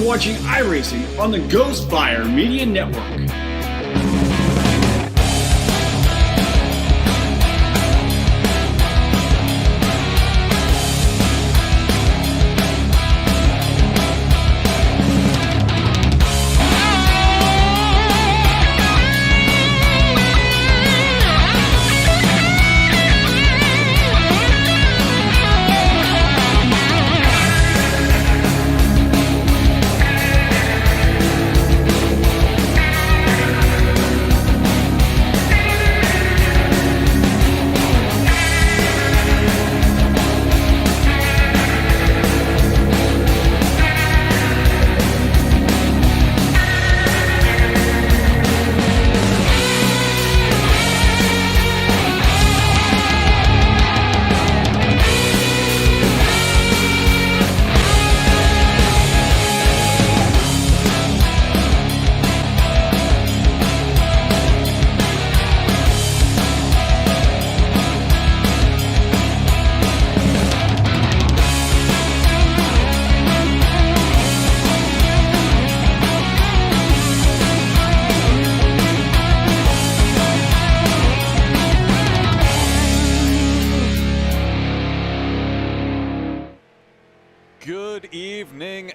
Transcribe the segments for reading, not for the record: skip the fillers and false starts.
You're watching iRacing on the Ghostfire Media Network.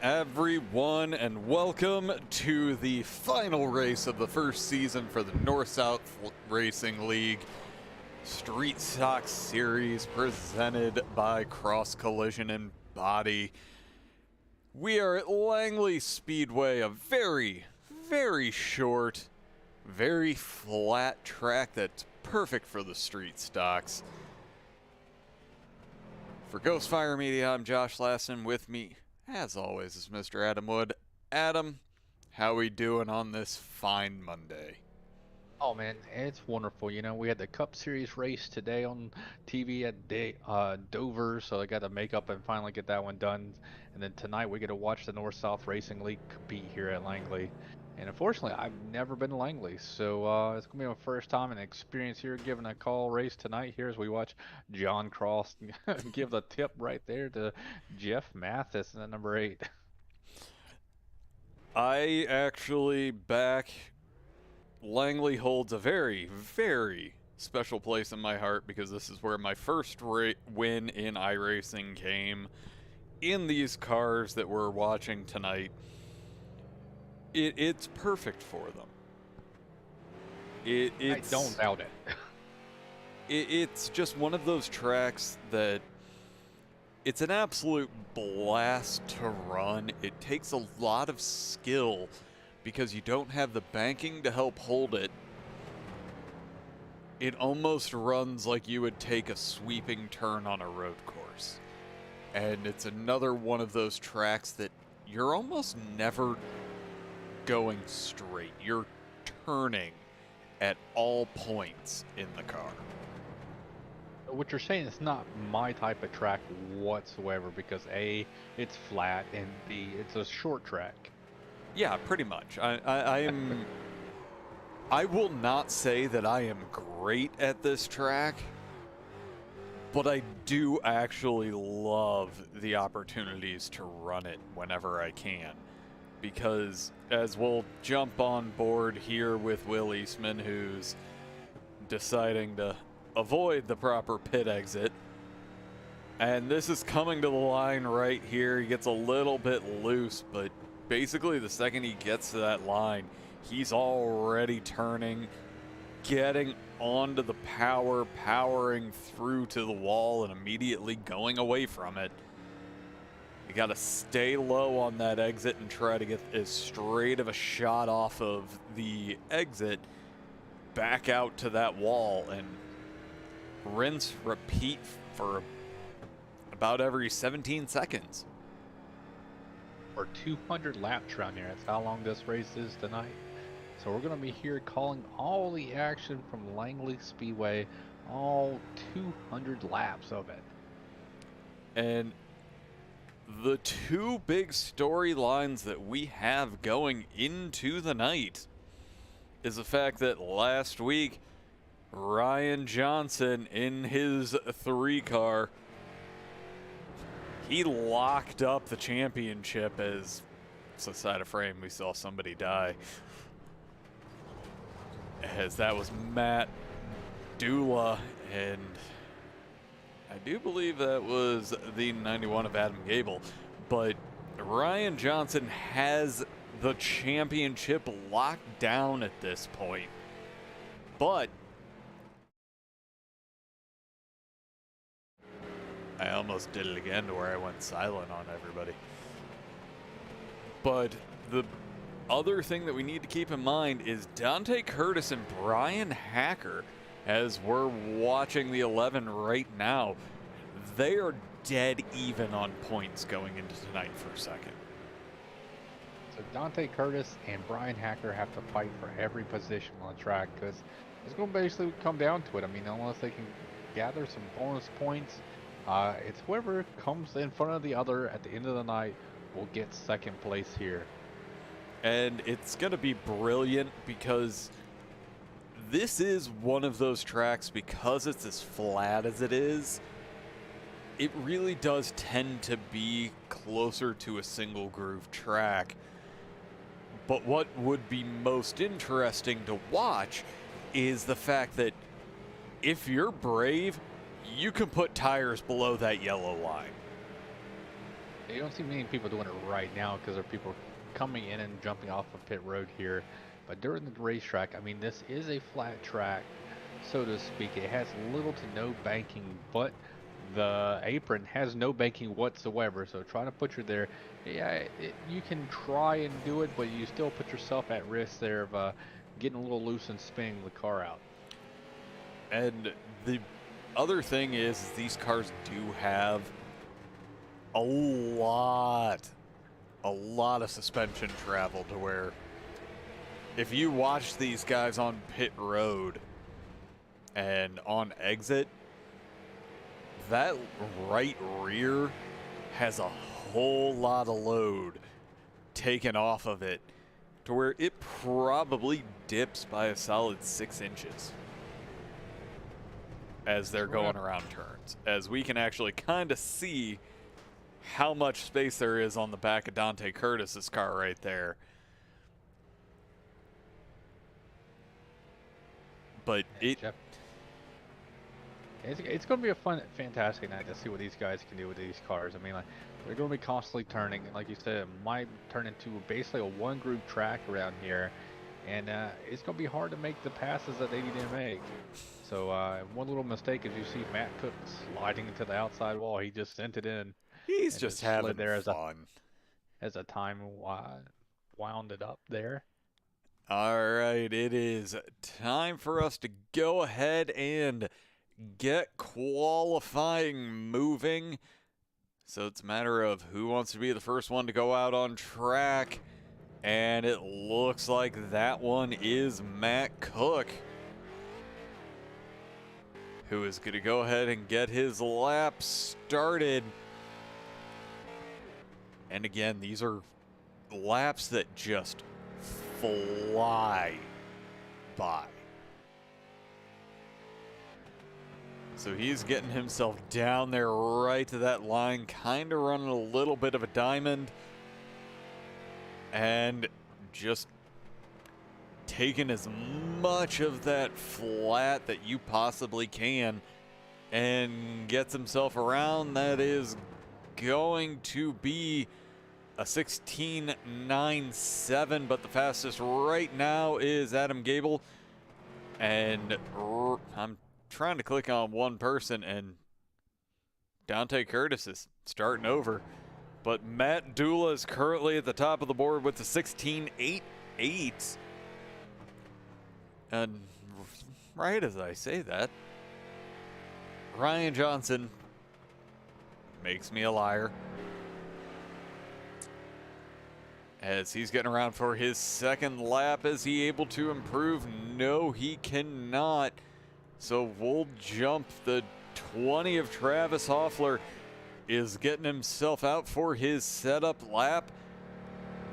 Everyone, and welcome to the final race of the first season for the North-South Racing League Street Stock Series presented by Cross Collision and Body. We are at Langley Speedway, a very, very short, very flat track that's perfect for the street stocks. For Ghostfire Media, I'm Josh Lassen. With me, as always, is Mr. Adam Wood. Adam, how we doing on this fine Monday? Oh man, it's wonderful. You know, we had the Cup Series race today on TV at Dover, so I got to make up and finally get that one done. And then tonight we get to watch the North-South Racing League compete here at Langley. And unfortunately, I've never been to Langley, so it's going to be my first time and experience here giving a call race tonight here as we watch John Cross give the tip right there to Jeff Mathis in the number 8. I actually Langley holds a very, very special place in my heart because this is where my first win in iRacing came in these cars that we're watching tonight. It's perfect for them. I don't doubt it. It's just one of those tracks that it's an absolute blast to run. It takes a lot of skill because you don't have the banking to help hold it. It almost runs like you would take a sweeping turn on a road course. And it's another one of those tracks that you're almost never going straight. You're turning at all points in the car. What you're saying is not my type of track whatsoever because A, it's flat, and B, it's a short track. Yeah, pretty much. I will not say that I am great at this track, but I do actually love the opportunities to run it whenever I can. Because as we'll jump on board here with Will Eastman, who's deciding to avoid the proper pit exit. And this is coming to the line right here. He gets a little bit loose, but basically the second he gets to that line, he's already turning, getting onto the powering through to the wall and immediately going away from it. You got to stay low on that exit and try to get as straight of a shot off of the exit back out to that wall and rinse, repeat for about every 17 seconds. Or 200 laps around here. That's how long this race is tonight. So we're going to be here calling all the action from Langley Speedway, all 200 laps of it. And the two big storylines that we have going into the night is the fact that last week, Ryan Johnson in his 3 car, he locked up the championship as side of frame, we saw somebody die. As that was Matt Dula, and I do believe that was the 91 of Adam Gebel. But Ryan Johnson has the championship locked down at this point. But I almost did it again to where I went silent on everybody. But the other thing that we need to keep in mind is Dante Curtis and Bryan Hacker, as we're watching the 11 right now, they are dead even on points going into tonight for a second. So Dante Curtis and Bryan Hacker have to fight for every position on the track, because it's going to basically come down to it. I mean, unless they can gather some bonus points, it's whoever comes in front of the other at the end of the night will get second place here. And it's going to be brilliant because this is one of those tracks, because it's as flat as it is, it really does tend to be closer to a single groove track. But what would be most interesting to watch is the fact that if you're brave, you can put tires below that yellow line. You don't see many people doing it right now because there are people coming in and jumping off of pit road here. But during the racetrack, I mean, this is a flat track, so to speak. It has little to no banking, but the apron has no banking whatsoever. So trying to put you there, yeah, you can try and do it, but you still put yourself at risk there of getting a little loose and spinning the car out. And the other thing is these cars do have a lot of suspension travel, to where if you watch these guys on pit road and on exit, that right rear has a whole lot of load taken off of it, to where it probably dips by a solid 6 inches as they're going around turns, as we can actually kind of see how much space there is on the back of Dante Curtis's car right there. But it's going to be a fantastic night to see what these guys can do with these cars. I mean, like, they're going to be constantly turning. Like you said, it might turn into basically a one-group track around here, and it's going to be hard to make the passes that they need to make. So one little mistake is you see Matt Cook sliding into the outside wall. He just sent it in. He's just having there fun. As a time wound it up there. All right, it is time for us to go ahead and get qualifying moving. So it's a matter of who wants to be the first one to go out on track. And it looks like that one is Matt Cook, who is going to go ahead and get his lap started. And again, these are laps that just fly by. So he's getting himself down there right to that line, kind of running a little bit of a diamond, and just taking as much of that flat that you possibly can, and gets himself around. That is going to be a 16.97, but the fastest right now is Adam Gebel. And I'm trying to click on one person, and Dante Curtis is starting over. But Matt Dula is currently at the top of the board with the 16.88. And right as I say that, Ryan Johnson makes me a liar, as he's getting around for his second lap. Is he able to improve? No, he cannot. So we'll jump the 20 of Travis Hoffler is getting himself out for his setup lap.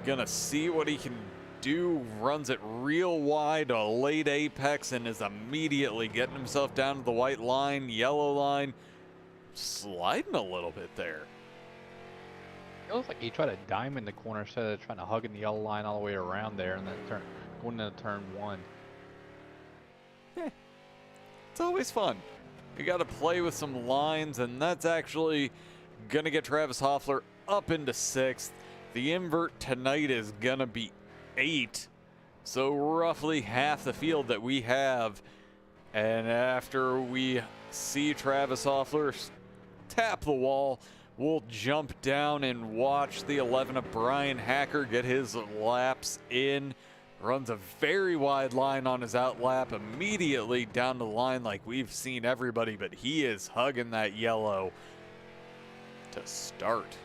Gonna see what he can do. Runs it real wide, a late apex, and is immediately getting himself down to the white line, yellow line, sliding a little bit there. It looks like he tried to dime in the corner instead of trying to hug in the yellow line all the way around there and then going into turn 1. It's always fun. You got to play with some lines, and that's actually going to get Travis Hoffler up into 6th. The invert tonight is going to be 8. So roughly half the field that we have. And after we see Travis Hoffler tap the wall, we'll jump down and watch the 11 of Bryan Hacker get his laps in. Runs a very wide line on his out lap, immediately down the line like we've seen everybody, but he is hugging that yellow to start.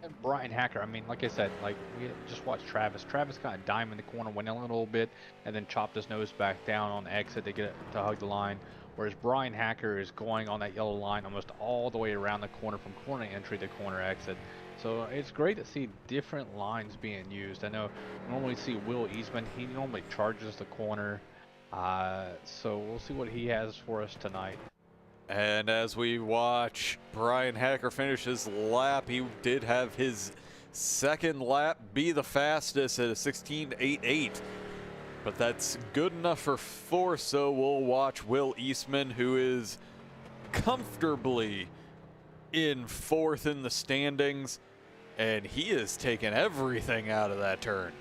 And Bryan Hacker, I mean, like I said, like we just watched Travis. Travis kind of dime in the corner, went in a little bit, and then chopped his nose back down on the exit to get it to hug the line. Whereas Bryan Hacker is going on that yellow line almost all the way around the corner from corner entry to corner exit. So it's great to see different lines being used. I know normally see Will Eastman, he normally charges the corner. So we'll see what he has for us tonight. And as we watch Bryan Hacker finish his lap, he did have his second lap be the fastest at a 16.88. But that's good enough for 4th, so we'll watch Will Eastman, who is comfortably in 4th in the standings, and he is taking everything out of that turn.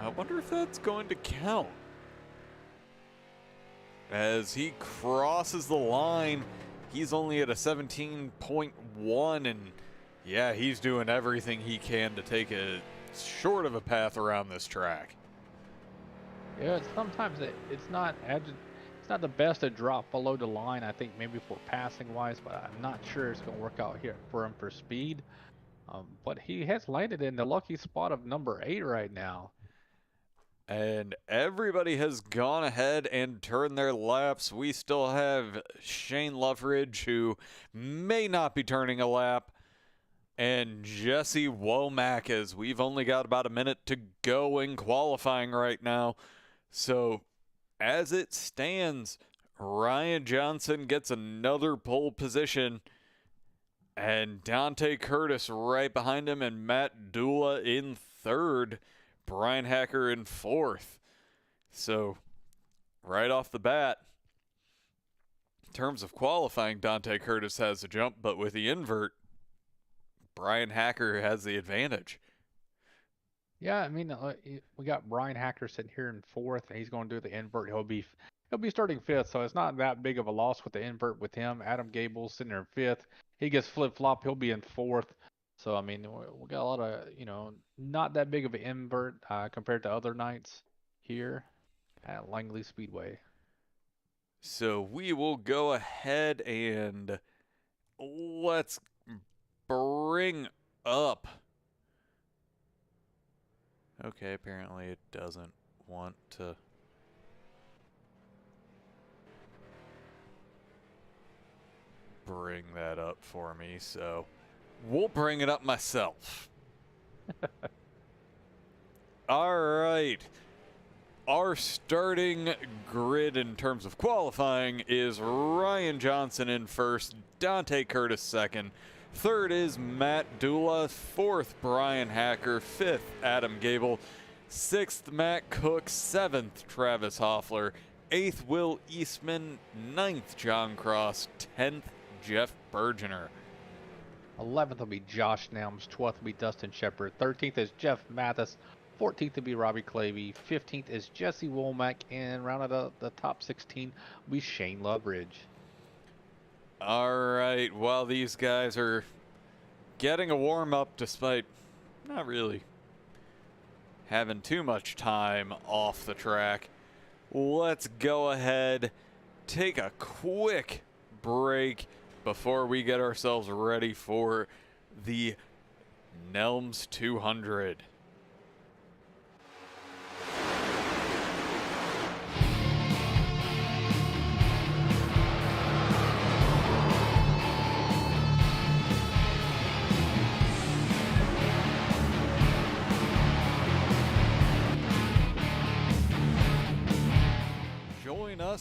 I wonder if that's going to count. As he crosses the line, he's only at a 17.1, and yeah, he's doing everything he can to take a short of a path around this track. Yeah, sometimes it's not the best to drop below the line, I think maybe for passing wise, but I'm not sure it's going to work out here for him for speed. But he has landed in the lucky spot of number 8 right now. And everybody has gone ahead and turned their laps. We still have Shane Loveridge, who may not be turning a lap, and Jesse Womack, as we've only got about a minute to go in qualifying right now. So as it stands, Ryan Johnson gets another pole position, and Dante Curtis right behind him, and Matt Dula in 3rd. Bryan Hacker in 4th. So right off the bat, in terms of qualifying, Dante Curtis has a jump, but with the invert, Bryan Hacker has the advantage. Yeah, I mean, we got Bryan Hacker sitting here in 4th, and he's going to do the invert. He'll be starting 5th, so it's not that big of a loss with the invert with him. Adam Gebel sitting there in 5th. He gets flip-flop. He'll be in 4th. So, I mean, we got a lot of, not that big of an invert compared to other nights here at Langley Speedway. So we will go ahead and let's bring up. Okay, apparently it doesn't want to. Bring that up for me, so we'll bring it up myself. All right. Our starting grid in terms of qualifying is Ryan Johnson in 1st, Dante Curtis 2nd. 3rd is Matt Dula. 4th, Bryan Hacker. 5th, Adam Gebel. 6th, Matt Cook. 7th, Travis Hoffler. 8th, Will Eastman. 9th, John Cross. 10th, Jeff Bergener. 11th will be Josh Nelms. 12th will be Dustin Shepard. 13th is Jeff Mathis. 14th will be Robbie Clavey. 15th is Jesse Womack. And rounded out the top 16 will be Shane Loveridge. All right. While these guys are getting a warm-up, despite not really having too much time off the track, let's go ahead, take a quick break before we get ourselves ready for the Nelms 200.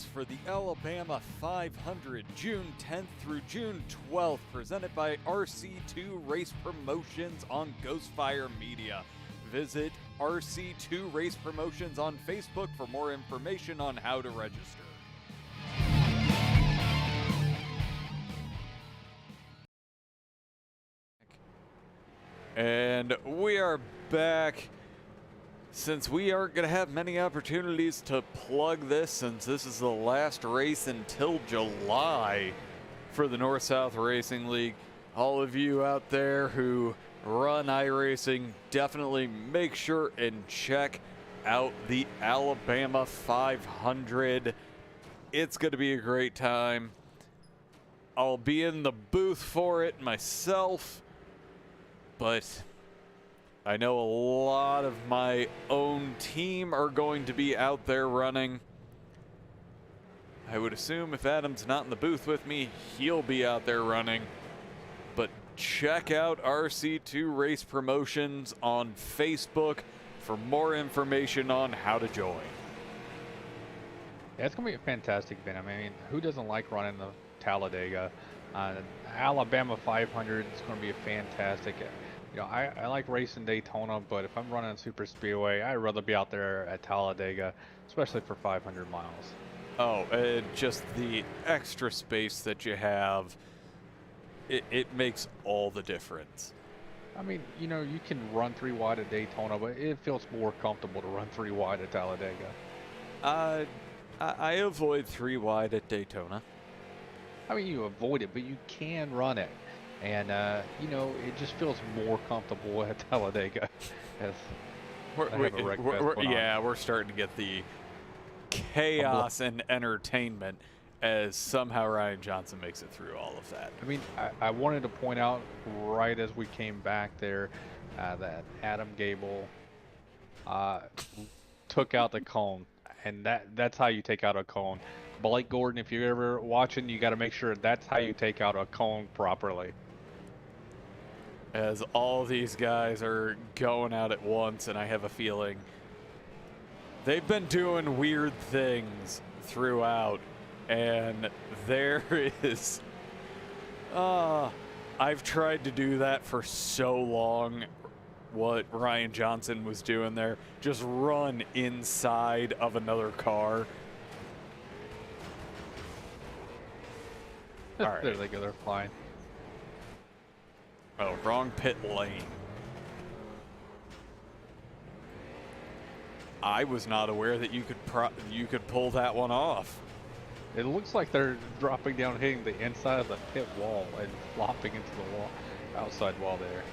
for the Alabama 500, June 10th through June 12th, presented by RC2 Race Promotions on Ghostfire Media. Visit RC2 Race Promotions on Facebook for more information on how to register. And we are back. Since we aren't going to have many opportunities to plug this, since this is the last race until July for the North-South Racing League, all of you out there who run iRacing, definitely make sure and check out the Alabama 500. It's going to be a great time. I'll be in the booth for it myself, but I know a lot of my own team are going to be out there running. I would assume if Adam's not in the booth with me, he'll be out there running. But check out RC2 Race Promotions on Facebook for more information on how to join. Yeah, it's going to be a fantastic event. I mean, who doesn't like running the Talladega? Alabama 500 is going to be a fantastic. You know, I like racing Daytona, but if I'm running Super Speedway, I'd rather be out there at Talladega, especially for 500 miles. Oh, and just the extra space that you have, it makes all the difference. I mean, you know, you can run 3 wide at Daytona, but it feels more comfortable to run 3 wide at Talladega. I avoid 3 wide at Daytona. I mean, you avoid it, but you can run it. And, you know, it just feels more comfortable at Talladega. We're starting to get the chaos and entertainment as somehow Ryan Johnson makes it through all of that. I mean, I wanted to point out right as we came back there that Adam Gebel took out the cone. And that's how you take out a cone. Blake Gordon, if you're ever watching, you got to make sure that's how you take out a cone properly. As all these guys are going out at once, and I have a feeling they've been doing weird things throughout, and there is I've tried to do that for so long, what Ryan Johnson was doing there, just run inside of another car. All right. There they go, they're flying. Oh, wrong pit lane. I was not aware that you could pull that one off. It looks like they're dropping down, hitting the inside of the pit wall and flopping into the wall, outside wall there.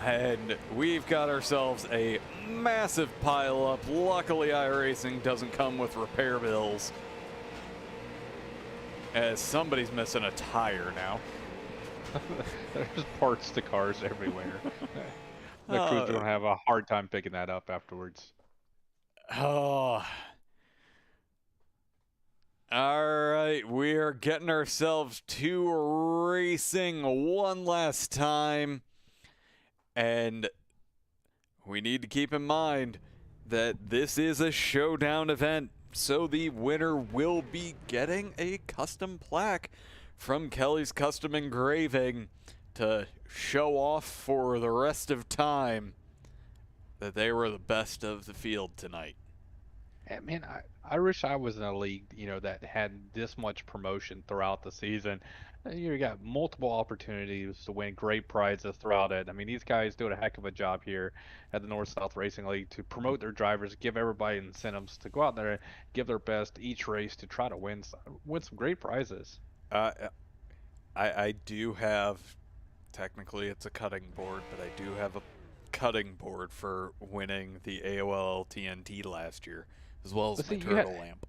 And we've got ourselves a massive pileup. Luckily, iRacing doesn't come with repair bills, as somebody's missing a tire now. There's parts to cars everywhere. The crew's gonna have a hard time picking that up afterwards. Oh. All right, we are getting ourselves to racing one last time. And we need to keep in mind that this is a showdown event, so the winner will be getting a custom plaque from Kelly's Custom Engraving to show off for the rest of time that they were the best of the field tonight. And man, I wish I was in a league, you know, that had this much promotion throughout the season. You got multiple opportunities to win great prizes throughout it. I mean, these guys do a heck of a job here at the North-South Racing League to promote their drivers, give everybody incentives to go out there and give their best each race to try to win some great prizes. I do have, technically it's a cutting board, but I do have a cutting board for winning the AOL TNT last year, as well as the turtle lamp.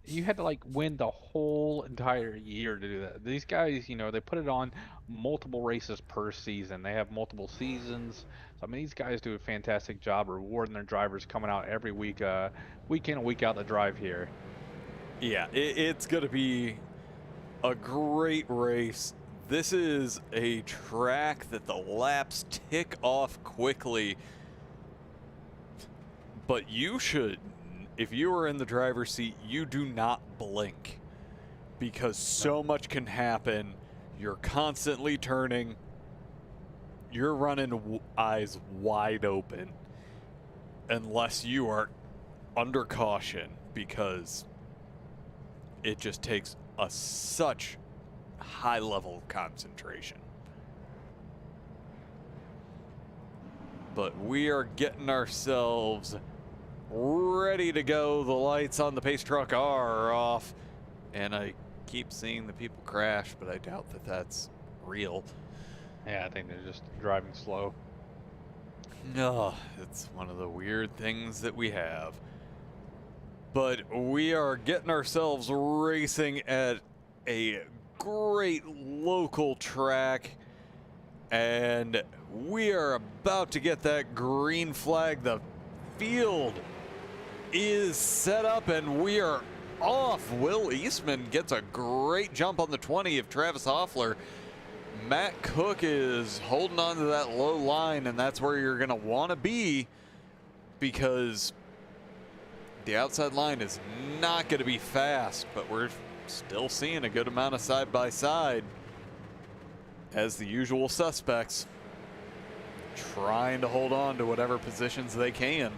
You had to like win the whole entire year to do that. These guys, you know, they put it on multiple races per season. They have multiple seasons. So I mean, these guys do a fantastic job rewarding their drivers coming out every week, week in and week out to drive here. Yeah, it's going to be a great race. This is a track that the laps tick off quickly, but you should, if you are in the driver's seat, you do not blink because so much can happen. You're constantly turning. You're running eyes wide open unless you are under caution, because it just takes such high level of concentration. But we are getting ourselves ready to go. The lights on the pace truck are off, and I keep seeing the people crash, but I doubt that that's real. Yeah, I think they're just driving slow. No, it's one of the weird things that we have. But we are getting ourselves racing at a great local track, and we are about to get that green flag. The field is set up and we are off. Will Eastman gets a great jump on the 20 of Travis Hoffler. Matt Cook is holding on to that low line, and that's where you're going to want to be, because the outside line is not going to be fast, but we're still seeing a good amount of side-by-side as the usual suspects trying to hold on to whatever positions they can.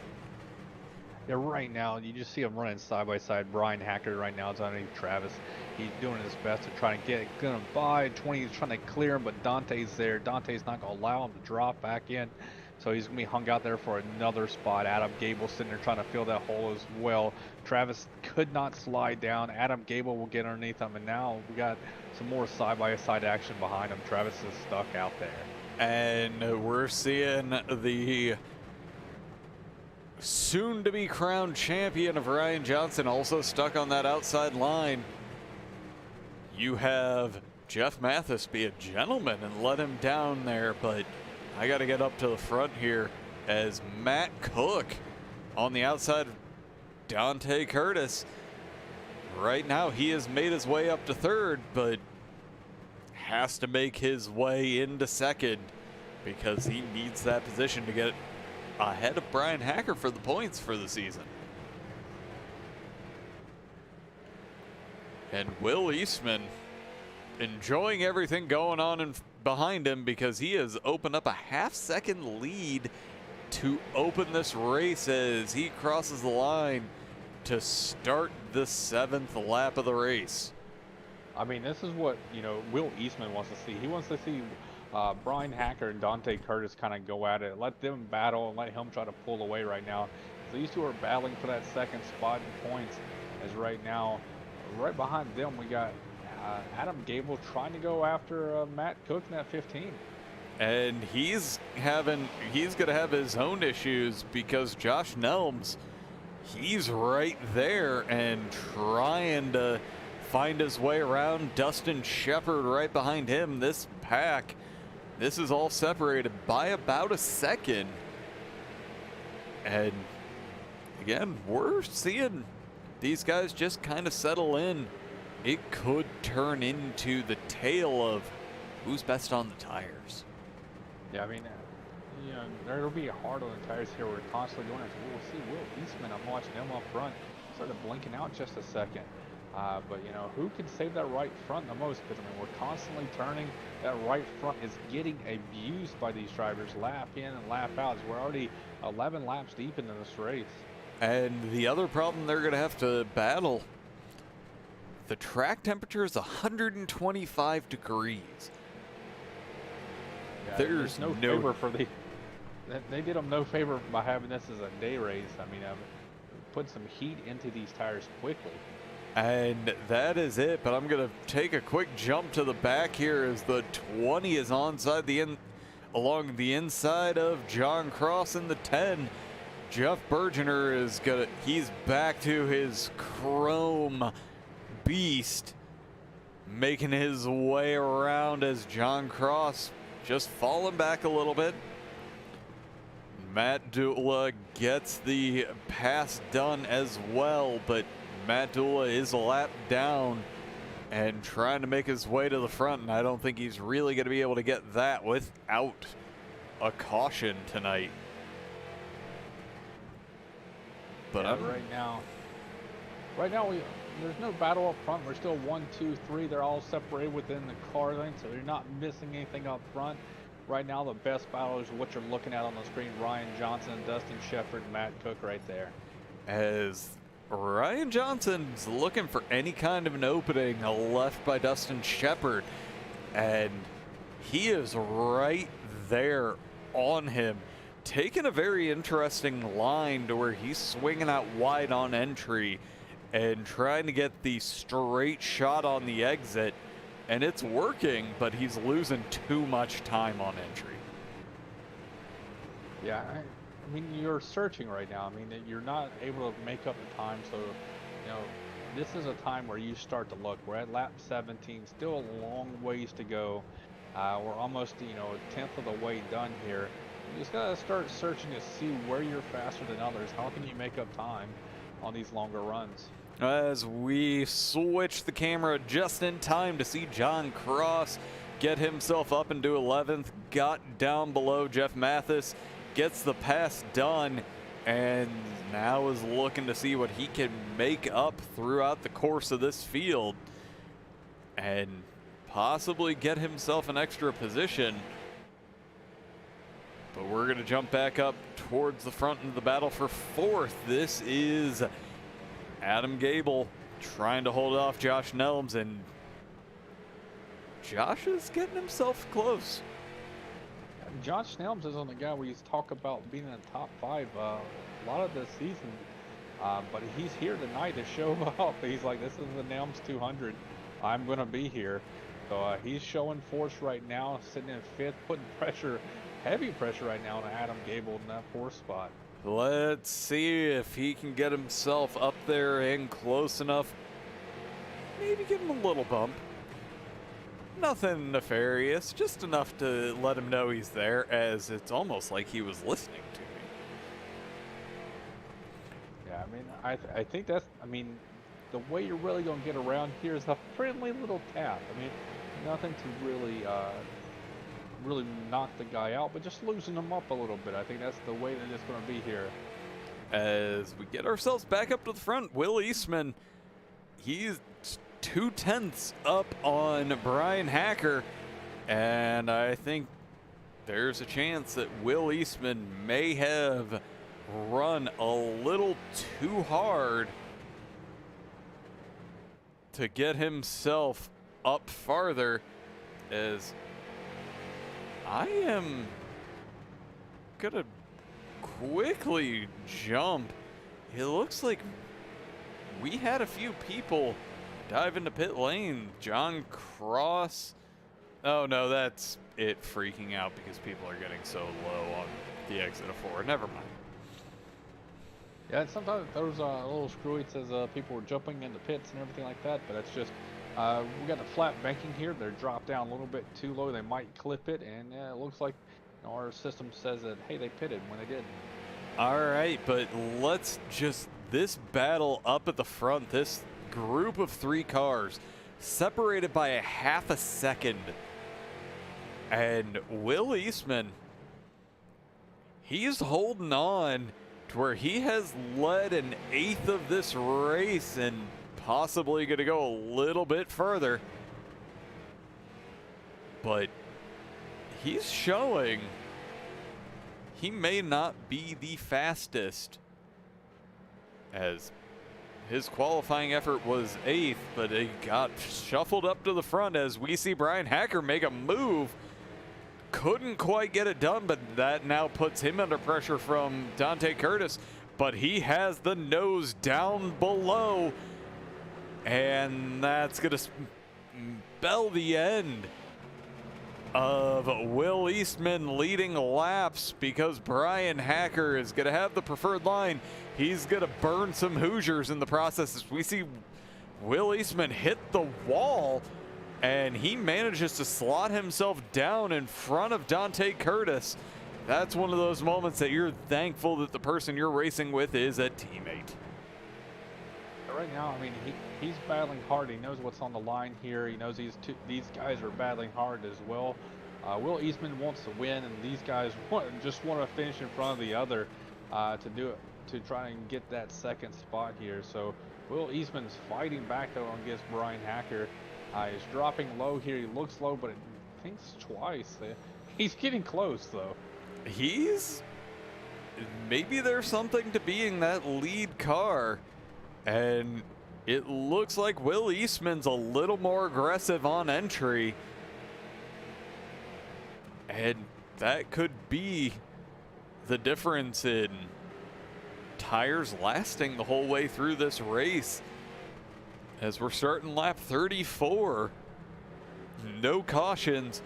Yeah, right now, you just see him running side by side. Bryan Hacker right now is underneath Travis. He's doing his best to try and get him by. 20 is trying to clear him, but Dante's there. Dante's not going to allow him to drop back in. So he's going to be hung out there for another spot. Adam Gebel sitting there trying to fill that hole as well. Travis could not slide down. Adam Gebel will get underneath him, and now we got some more side-by-side action behind him. Travis is stuck out there. And we're seeing the soon-to-be crowned champion of Ryan Johnson also stuck on that outside line. You have Jeff Mathis be a gentleman and let him down there, but I got to get up to the front here as Matt Cook on the outside of Dante Curtis. Right now he has made his way up to third, but has to make his way into second because he needs that position to get ahead of Bryan Hacker for the points for the season. And Will Eastman enjoying everything going on behind him, because he has opened up a half-second lead to open this race as he crosses the line to start the 7th lap of the race. I mean, this is what, you know, Will Eastman wants to see. He wants to see Bryan Hacker and Dante Curtis kind of go at it. Let them battle and let him try to pull away right now. So these two are battling for that second spot in points, as right now, right behind them, we got Adam Gebel trying to go after Matt Cook in that 15. And he's going to have his own issues, because Josh Nelms, he's right there and trying to find his way around. Dustin Shepard right behind him. This pack, this is all separated by about a second. And again, we're seeing these guys just kind of settle in. It could turn into the tale of who's best on the tires. Yeah, I mean, you know, there'll be hard on the tires here. We're constantly going after. We'll see Will Eastman. I'm watching him up front. Started blinking out just a second. But, you know, who can save that right front the most? Because, I mean, we're constantly turning. That right front is getting abused by these drivers lap in and lap out. We're already 11 laps deep into this race. And the other problem they're going to have to battle, the track temperature is 125 degrees. Yeah, there's no favor for the. They did them no favor by having this as a day race. I mean, put some heat into these tires quickly. And that is it. But I'm going to take a quick jump to the back here as the 20 is along the inside of John Cross in the 10. Jeff Bergener he's back to his chrome beast, making his way around as John Cross just falling back a little bit. Matt Dula gets the pass done as well, but Matt Dula is a lap down and trying to make his way to the front, and I don't think he's really going to be able to get that without a caution tonight. But yeah, right now, Right now, there's no battle up front. We're still 1, 2, 3. They're all separated within the car lane, so you're not missing anything up front. Right now, the best battle is what you're looking at on the screen. Ryan Johnson, Dustin Shepard, Matt Cook right there. As Ryan Johnson's looking for any kind of an opening left by Dustin Shepard, and he is right there on him, taking a very interesting line to where he's swinging out wide on entry and trying to get the straight shot on the exit, and it's working, but he's losing too much time on entry. Yeah, I mean, you're searching right now. I mean, you're not able to make up the time, so, you know, this is a time where you start to look. We're at lap 17, still a long ways to go. We're almost, you know, a tenth of the way done here. You just gotta start searching to see where you're faster than others. How can you make up time on these longer runs? As we switch the camera just in time to see John Cross get himself up into 11th, got down below Jeff Mathis, gets the pass done, and now is looking to see what he can make up throughout the course of this field and possibly get himself an extra position. But we're going to jump back up towards the front of the battle for 4th. This is Adam Gebel trying to hold off Josh Nelms, and Josh is getting himself close. Josh Nelms is on the guy we talk about being in the top 5 a lot of the season, but he's here tonight to show up. He's like, this is the Nelms 200. I'm going to be here. So he's showing force right now, sitting in 5th, putting pressure, heavy pressure right now on Adam Gebel in that 4th spot. Let's see if he can get himself up there and close enough. Maybe give him a little bump. Nothing nefarious, just enough to let him know he's there, as it's almost like he was listening to me. Yeah, I mean, I think that's, I mean, the way you're really going to get around here is a friendly little tap. I mean, nothing to really knock the guy out, but just loosen him up a little bit. I think that's the way that it's going to be here. As we get ourselves back up to the front, Will Eastman, he's 2/10 up on Bryan Hacker, and I think there's a chance that Will Eastman may have run a little too hard to get himself up farther, as I am gonna quickly jump. It looks like we had a few people dive into pit lane. John Cross. Oh no, that's it freaking out because people are getting so low on the exit of 4. Never mind. Yeah, and sometimes there was a little screwy. It says people were jumping into pits and everything like that, but it's just we got the flat banking here. They're dropped down a little bit too low. They might clip it, and it looks like, you know, our system says that, hey, they pitted when they did. All right, but let's just, this battle up at the front, this group of 3 cars separated by a half a second, and Will Eastman, he's holding on to where he has led an 1/8 of this race and possibly going to go a little bit further, but he's showing he may not be the fastest, as his qualifying effort was 8th, but he got shuffled up to the front as we see Bryan Hacker make a move. Couldn't quite get it done, but that now puts him under pressure from Dante Curtis, but he has the nose down below, and that's going to spell the end of Will Eastman leading laps, because Bryan Hacker is going to have the preferred line. He's going to burn some Hoosiers in the process, as we see Will Eastman hit the wall, and he manages to slot himself down in front of Dante Curtis. That's one of those moments that you're thankful that the person you're racing with is a teammate. Right now, I mean, he's battling hard. He knows what's on the line here. He knows these guys are battling hard as well. Will Eastman wants to win, and these guys just want to finish in front of the other to do it, to try and get that 2nd spot here. So Will Eastman's fighting back though against Bryan Hacker. He's dropping low here. He looks low, but it thinks twice. He's getting close though. Maybe there's something to being that lead car, and it looks like Will Eastman's a little more aggressive on entry, and that could be the difference in tires lasting the whole way through this race. As we're starting lap 34, no cautions,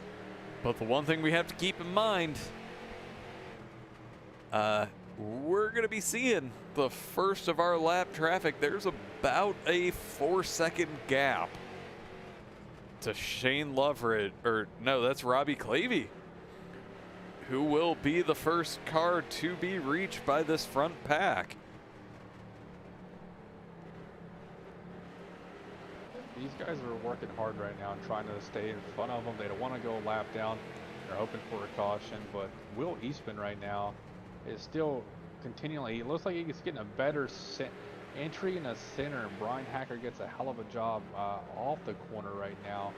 but the one thing we have to keep in mind, we're going to be seeing the first of our lap traffic. There's about a 4-second gap to Shane Loveridge, or no, that's Robbie Clavey, who will be the first car to be reached by this front pack. These guys are working hard right now and trying to stay in front of them. They don't want to go a lap down. They're hoping for a caution, but Will Eastman right now is still continually, he looks like he's getting a better entry in the center. Bryan Hacker gets a hell of a job off the corner right now,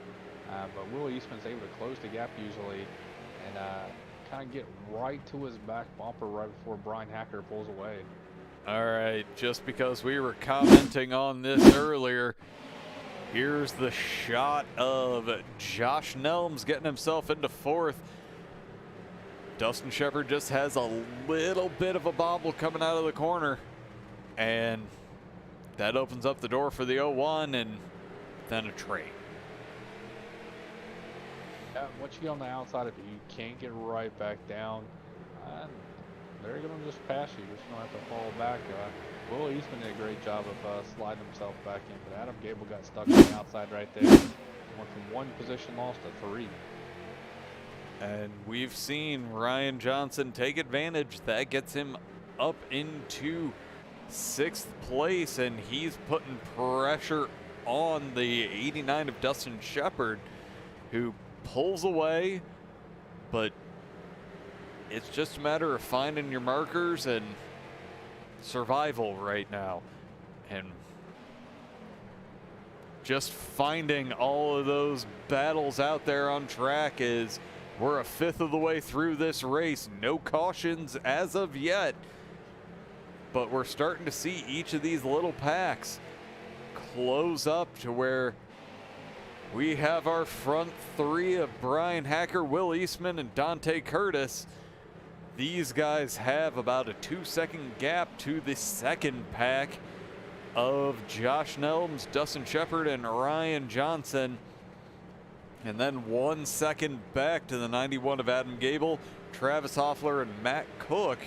but Will Eastman's able to close the gap usually and kind of get right to his back bumper right before Bryan Hacker pulls away. All right, just because we were commenting on this earlier, here's the shot of Josh Nelms getting himself into fourth. Dustin Shepard just has a little bit of a bobble coming out of the corner, and that opens up the door for the 01 and then a trade. Yeah, once you get on the outside, if you can't get right back down, they're going to just pass you. You're just going to have to fall back. Will Eastman did a great job of sliding himself back in, but Adam Gebel got stuck on the outside right there. Went from one position loss to 3. And we've seen Ryan Johnson take advantage. That gets him up into 6th place, and he's putting pressure on the 89 of Dustin Shepard, who pulls away, but it's just a matter of finding your markers and survival right now, and just finding all of those battles out there on track. Is we're a 5th of the way through this race. No cautions as of yet, but we're starting to see each of these little packs close up to where we have our front 3 of Bryan Hacker, Will Eastman, and Dante Curtis. These guys have about a 2-second gap to the second pack of Josh Nelms, Dustin Shepard, and Ryan Johnson. And then 1 second back to the 91 of Adam Gebel, Travis Hoffler, and Matt Cook.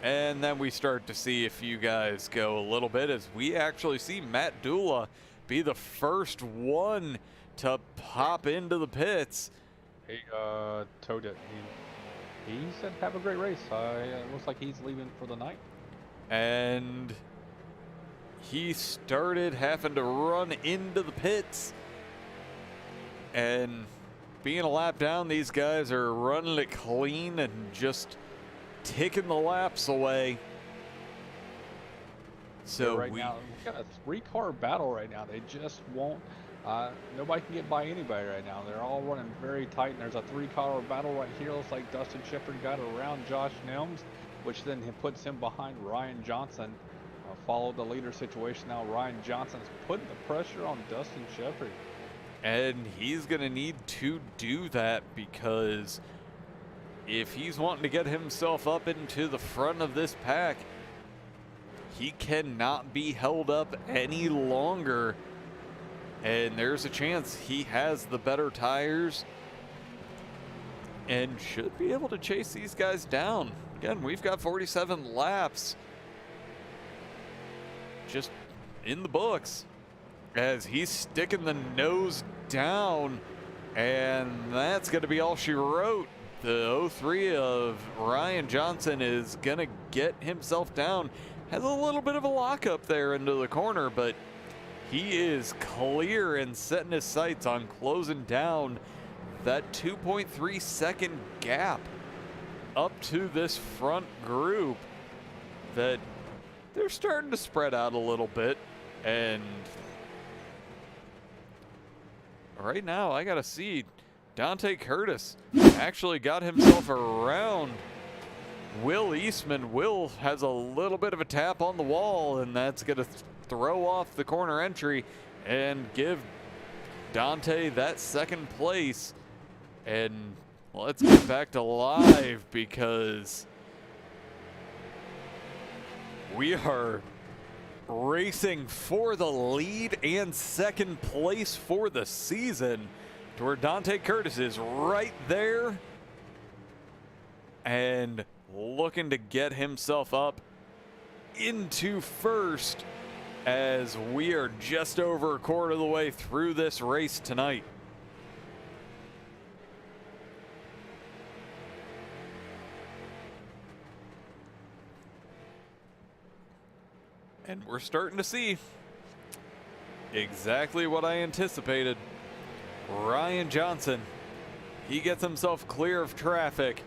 And then we start to see a few guys go a little bit, as we actually see Matt Dula be the first one to pop into the pits. He towed it. He said, have a great race. It looks like he's leaving for the night. And he started having to run into the pits. And being a lap down, these guys are running it clean and just ticking the laps away. So right now, we've got a 3-car battle right now. They just won't. Nobody can get by anybody right now. They're all running very tight, and there's a 3-car battle right here. Looks like Dustin Shepard got around Josh Nelms, which then puts him behind Ryan Johnson. Follow the leader situation now. Ryan Johnson's putting the pressure on Dustin Shepard. And he's going to need to do that, because if he's wanting to get himself up into the front of this pack, he cannot be held up any longer. And there's a chance he has the better tires and should be able to chase these guys down. Again, we've got 47 laps just in the books, as he's sticking the nose down, and that's going to be all she wrote. The 03 of Ryan Johnson is going to get himself down. Has a little bit of a lockup there into the corner, but he is clear and setting his sights on closing down that 2.3 second gap up to this front group that they're starting to spread out a little bit. And right now, I got to see Dante Curtis actually got himself around Will Eastman. Will has a little bit of a tap on the wall, and that's going to throw off the corner entry and give Dante that second place. And let's get back to live because we are racing for the lead and second place for the season, to where Dante Curtis is right there and looking to get himself up into first, as we are just over a quarter of the way through this race tonight. And we're starting to see exactly what I anticipated. Ryan Johnson, he gets himself clear of traffic,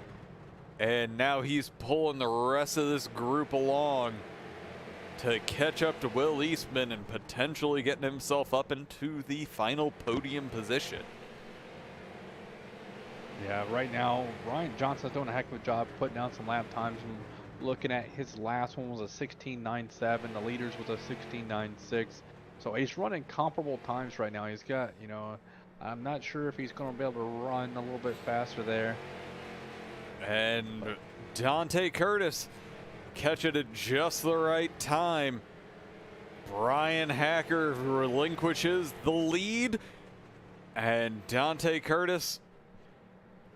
and now he's pulling the rest of this group along to catch up to Will Eastman and potentially getting himself up into the final podium position. Yeah, right now, Ryan Johnson's doing a heck of a job putting down some lap times. And looking at his last one was a 16.97. The leaders was a 16.96. So he's running comparable times right now. He's got, you know, I'm not sure if he's going to be able to run a little bit faster there. And Dante Curtis catching it at just the right time. Bryan Hacker relinquishes the lead, and Dante Curtis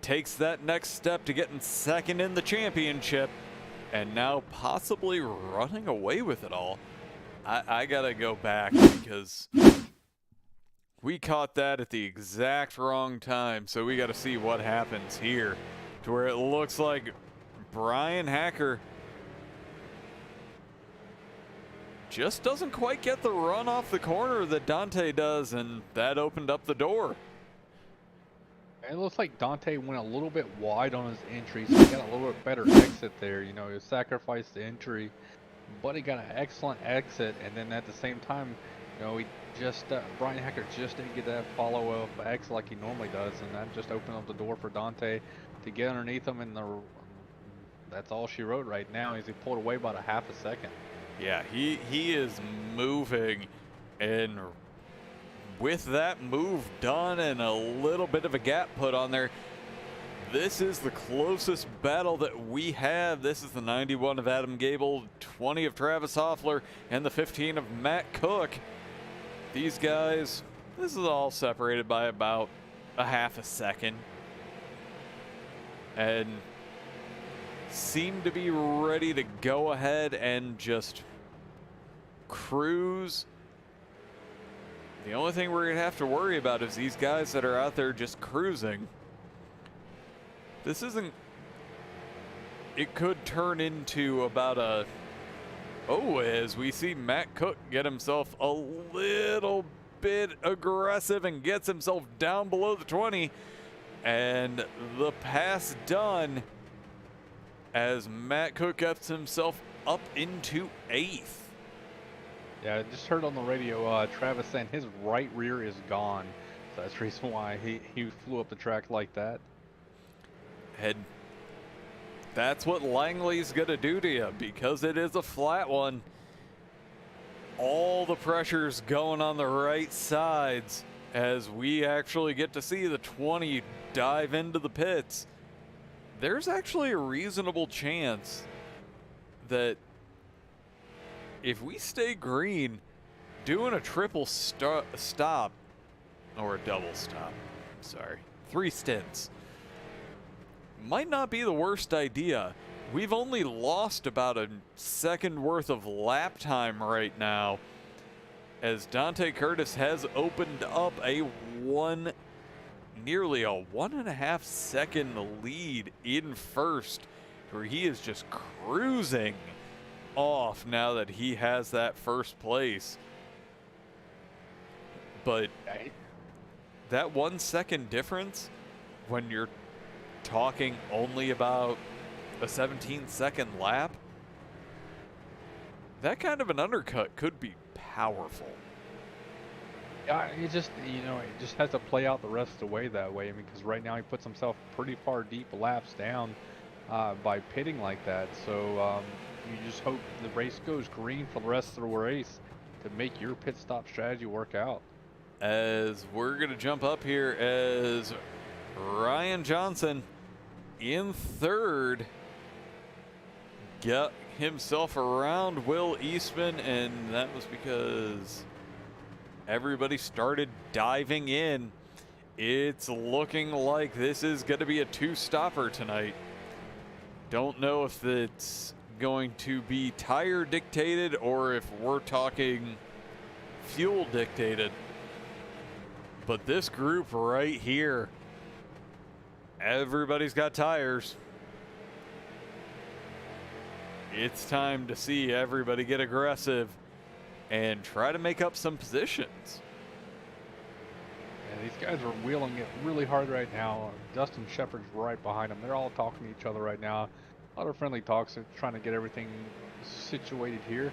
takes that next step to getting second in the championship, and now possibly running away with it all. I gotta go back because we caught that at the exact wrong time, so we gotta see what happens here, to where it looks like Bryan Hacker just doesn't quite get the run off the corner that Dante does, and that opened up the door. It looks like Dante went a little bit wide on his entry, so he got a little bit better exit there. You know, he sacrificed the entry, but he got an excellent exit, and then at the same time, you know, he just Bryan Hacker just didn't get that follow-up exit like he normally does, and that just opened up the door for Dante to get underneath him. And that's all she wrote right now. Is he pulled away about a half a second. Yeah, he is moving, and with that move done and a little bit of a gap put on there, this is the closest battle that we have. This is the 91 of Adam Gebel, 20 of Travis Hoffler, and the 15 of Matt Cook. These guys, this is all separated by about a half a second, and seem to be ready to go ahead and just cruise. The only thing we're going to have to worry about is these guys that are out there just cruising. This isn't... It could turn into about a... Oh, as we see Matt Cook get himself a little bit aggressive and gets himself down below the 20. And the pass done as Matt Cook gets himself up into 8th. Yeah, I just heard on the radio Travis saying his right rear is gone. So that's the reason why he flew up the track like that. And that's what Langley's going to do to you, because it is a flat one. All the pressure's going on the right sides as we actually get to see the 20 dive into the pits. There's actually a reasonable chance that if we stay green, doing a triple stop, or a double stop, sorry, 3 stints, might not be the worst idea. We've only lost about a second worth of lap time right now, as Dante Curtis has opened up a nearly a 1.5 second lead in first, where he is just cruising off now that he has that first place. But that 1 second difference, when you're talking only about a 17-second lap, that kind of an undercut could be powerful. Yeah, it just, it just has to play out the rest of the way that way. I mean, because right now he puts himself pretty far deep laps down by pitting like that. So you just hope the race goes green for the rest of the race to make your pit stop strategy work out. As we're going to jump up here as Ryan Johnson in third got himself around Will Eastman, and that was because everybody started diving in. It's looking like this is going to be a two-stopper tonight. Don't know if it's going to be tire dictated or if we're talking fuel dictated. But this group right here, everybody's got tires. It's time to see everybody get aggressive and try to make up some positions. Yeah, these guys are wheeling it really hard right now. Dustin Shepard's right behind them. They're all talking to each other right now. A lot of friendly talks. They're trying to get everything situated here.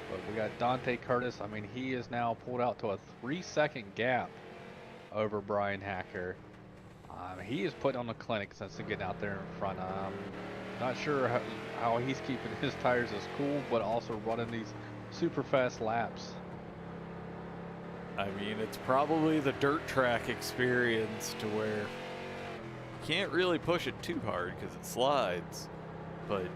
But we got Dante Curtis. I mean, he is now pulled out to a 3-second gap over Bryan Hacker. He is put on the clinic since to get out there in front. Not sure how he's keeping his tires as cool, but also running these super fast laps. I mean, it's probably the dirt track experience to where you can't really push it too hard because it slides. But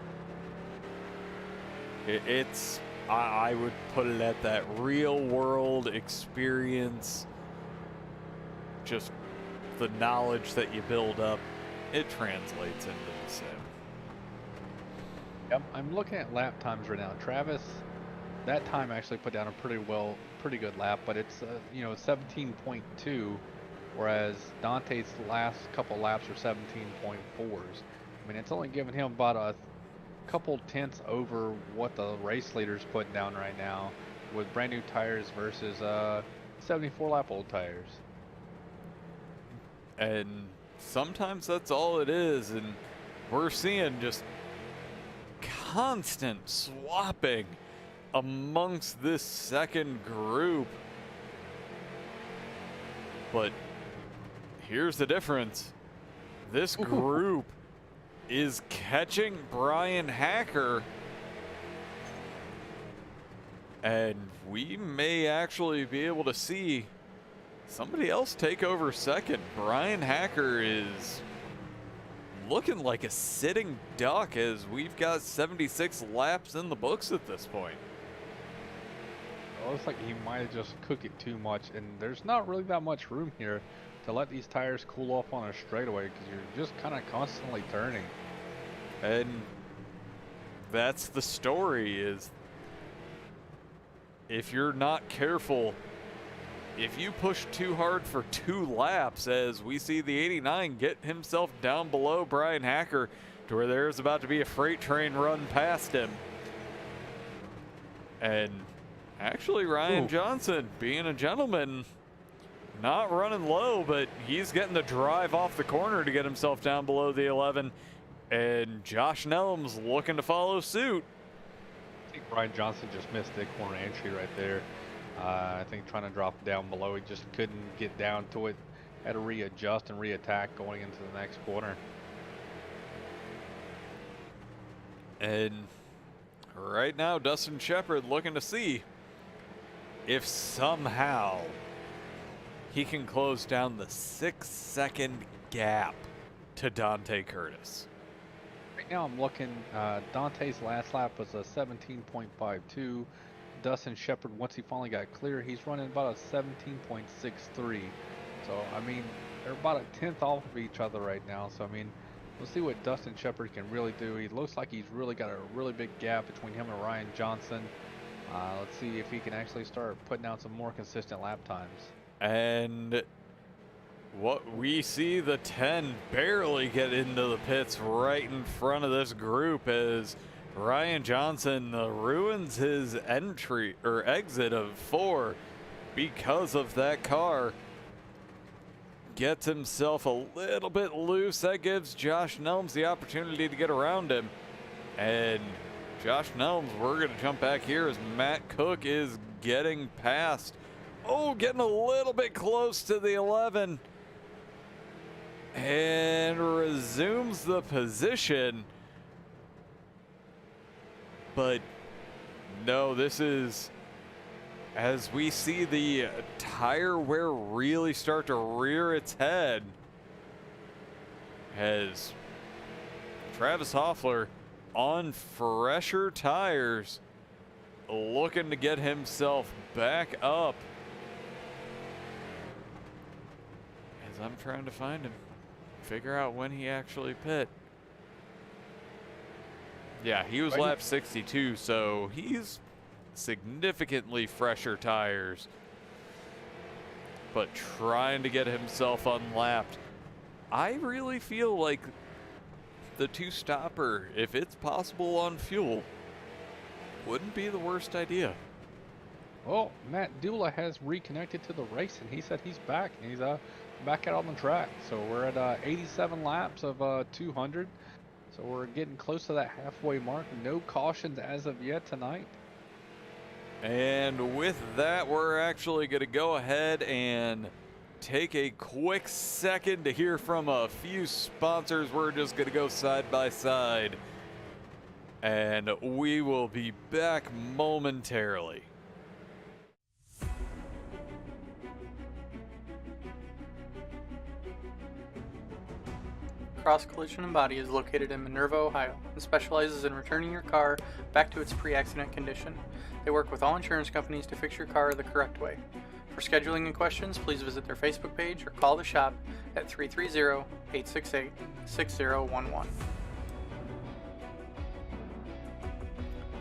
I would put it at that real world experience. Just the knowledge that you build up, it translates into the sim. Yep, I'm looking at lap times right now. Travis, that time actually put down a pretty good lap, but it's 17.2, whereas Dante's last couple laps are 17.4s. I mean, it's only giving him about a couple tenths over what the race leader's putting down right now with brand new tires versus 74 lap old tires. And sometimes that's all it is, and we're seeing just constant swapping amongst this second group. But here's the difference. This group is catching Bryan Hacker, and we may actually be able to see somebody else take over second. Bryan Hacker is looking like a sitting duck as we've got 76 laps in the books at this point. It looks like he might have just cooked it too much, and there's not really that much room here to let these tires cool off on a straightaway because you're just kind of constantly turning. And that's the story, is if you're not careful, if you push too hard for 2 laps, as we see the 89 get himself down below Bryan Hacker to where there's about to be a freight train run past him. And actually Ryan Johnson, being a gentleman, not running low, but he's getting the drive off the corner to get himself down below the 11. And Josh Nelms looking to follow suit. I think Ryan Johnson just missed the corner entry right there. I think trying to drop down below, he just couldn't get down to it. Had to readjust and reattack going into the next corner. And right now, Dustin Shepard looking to see if somehow he can close down the 6-second gap to Dante Curtis. Right now I'm looking, Dante's last lap was a 17.52. Dustin Shepard, once he finally got clear, he's running about a 17.63. So, I mean, they're about a tenth off of each other right now. So, I mean, we'll see what Dustin Shepard can really do. He looks like he's really got a really big gap between him and Ryan Johnson. Let's see if he can actually start putting out some more consistent lap times. And what we see, the 10 barely get into the pits right in front of this group as Ryan Johnson ruins his entry or exit of 4 because of that car. Gets himself a little bit loose. That gives Josh Nelms the opportunity to get around him. And Josh Nelms, we're going to jump back here as Matt Cook is getting past. Oh, getting a little bit close to the 11. And resumes the position. But no, this is, as we see the tire wear really start to rear its head, as Travis Hoffler on fresher tires, looking to get himself back up. As I'm trying to find him, figure out when he actually pit. Yeah, he was lap 62, so he's significantly fresher tires, but trying to get himself unlapped. I really feel like the two-stopper, if it's possible on fuel, wouldn't be the worst idea. Well, Matt Dula has reconnected to the race, and he said he's back, and he's back out on the track. So we're at 87 laps of 200. So we're getting close to that halfway mark. No cautions as of yet tonight. And with that, we're actually going to go ahead and take a quick second to hear from a few sponsors. We're just going to go side by side, and we will be back momentarily. Cross Collision and Body is located in Minerva, Ohio, and specializes in returning your car back to its pre-accident condition. They work with all insurance companies to fix your car the correct way. For scheduling and questions, please visit their Facebook page or call the shop at 330-868-6011.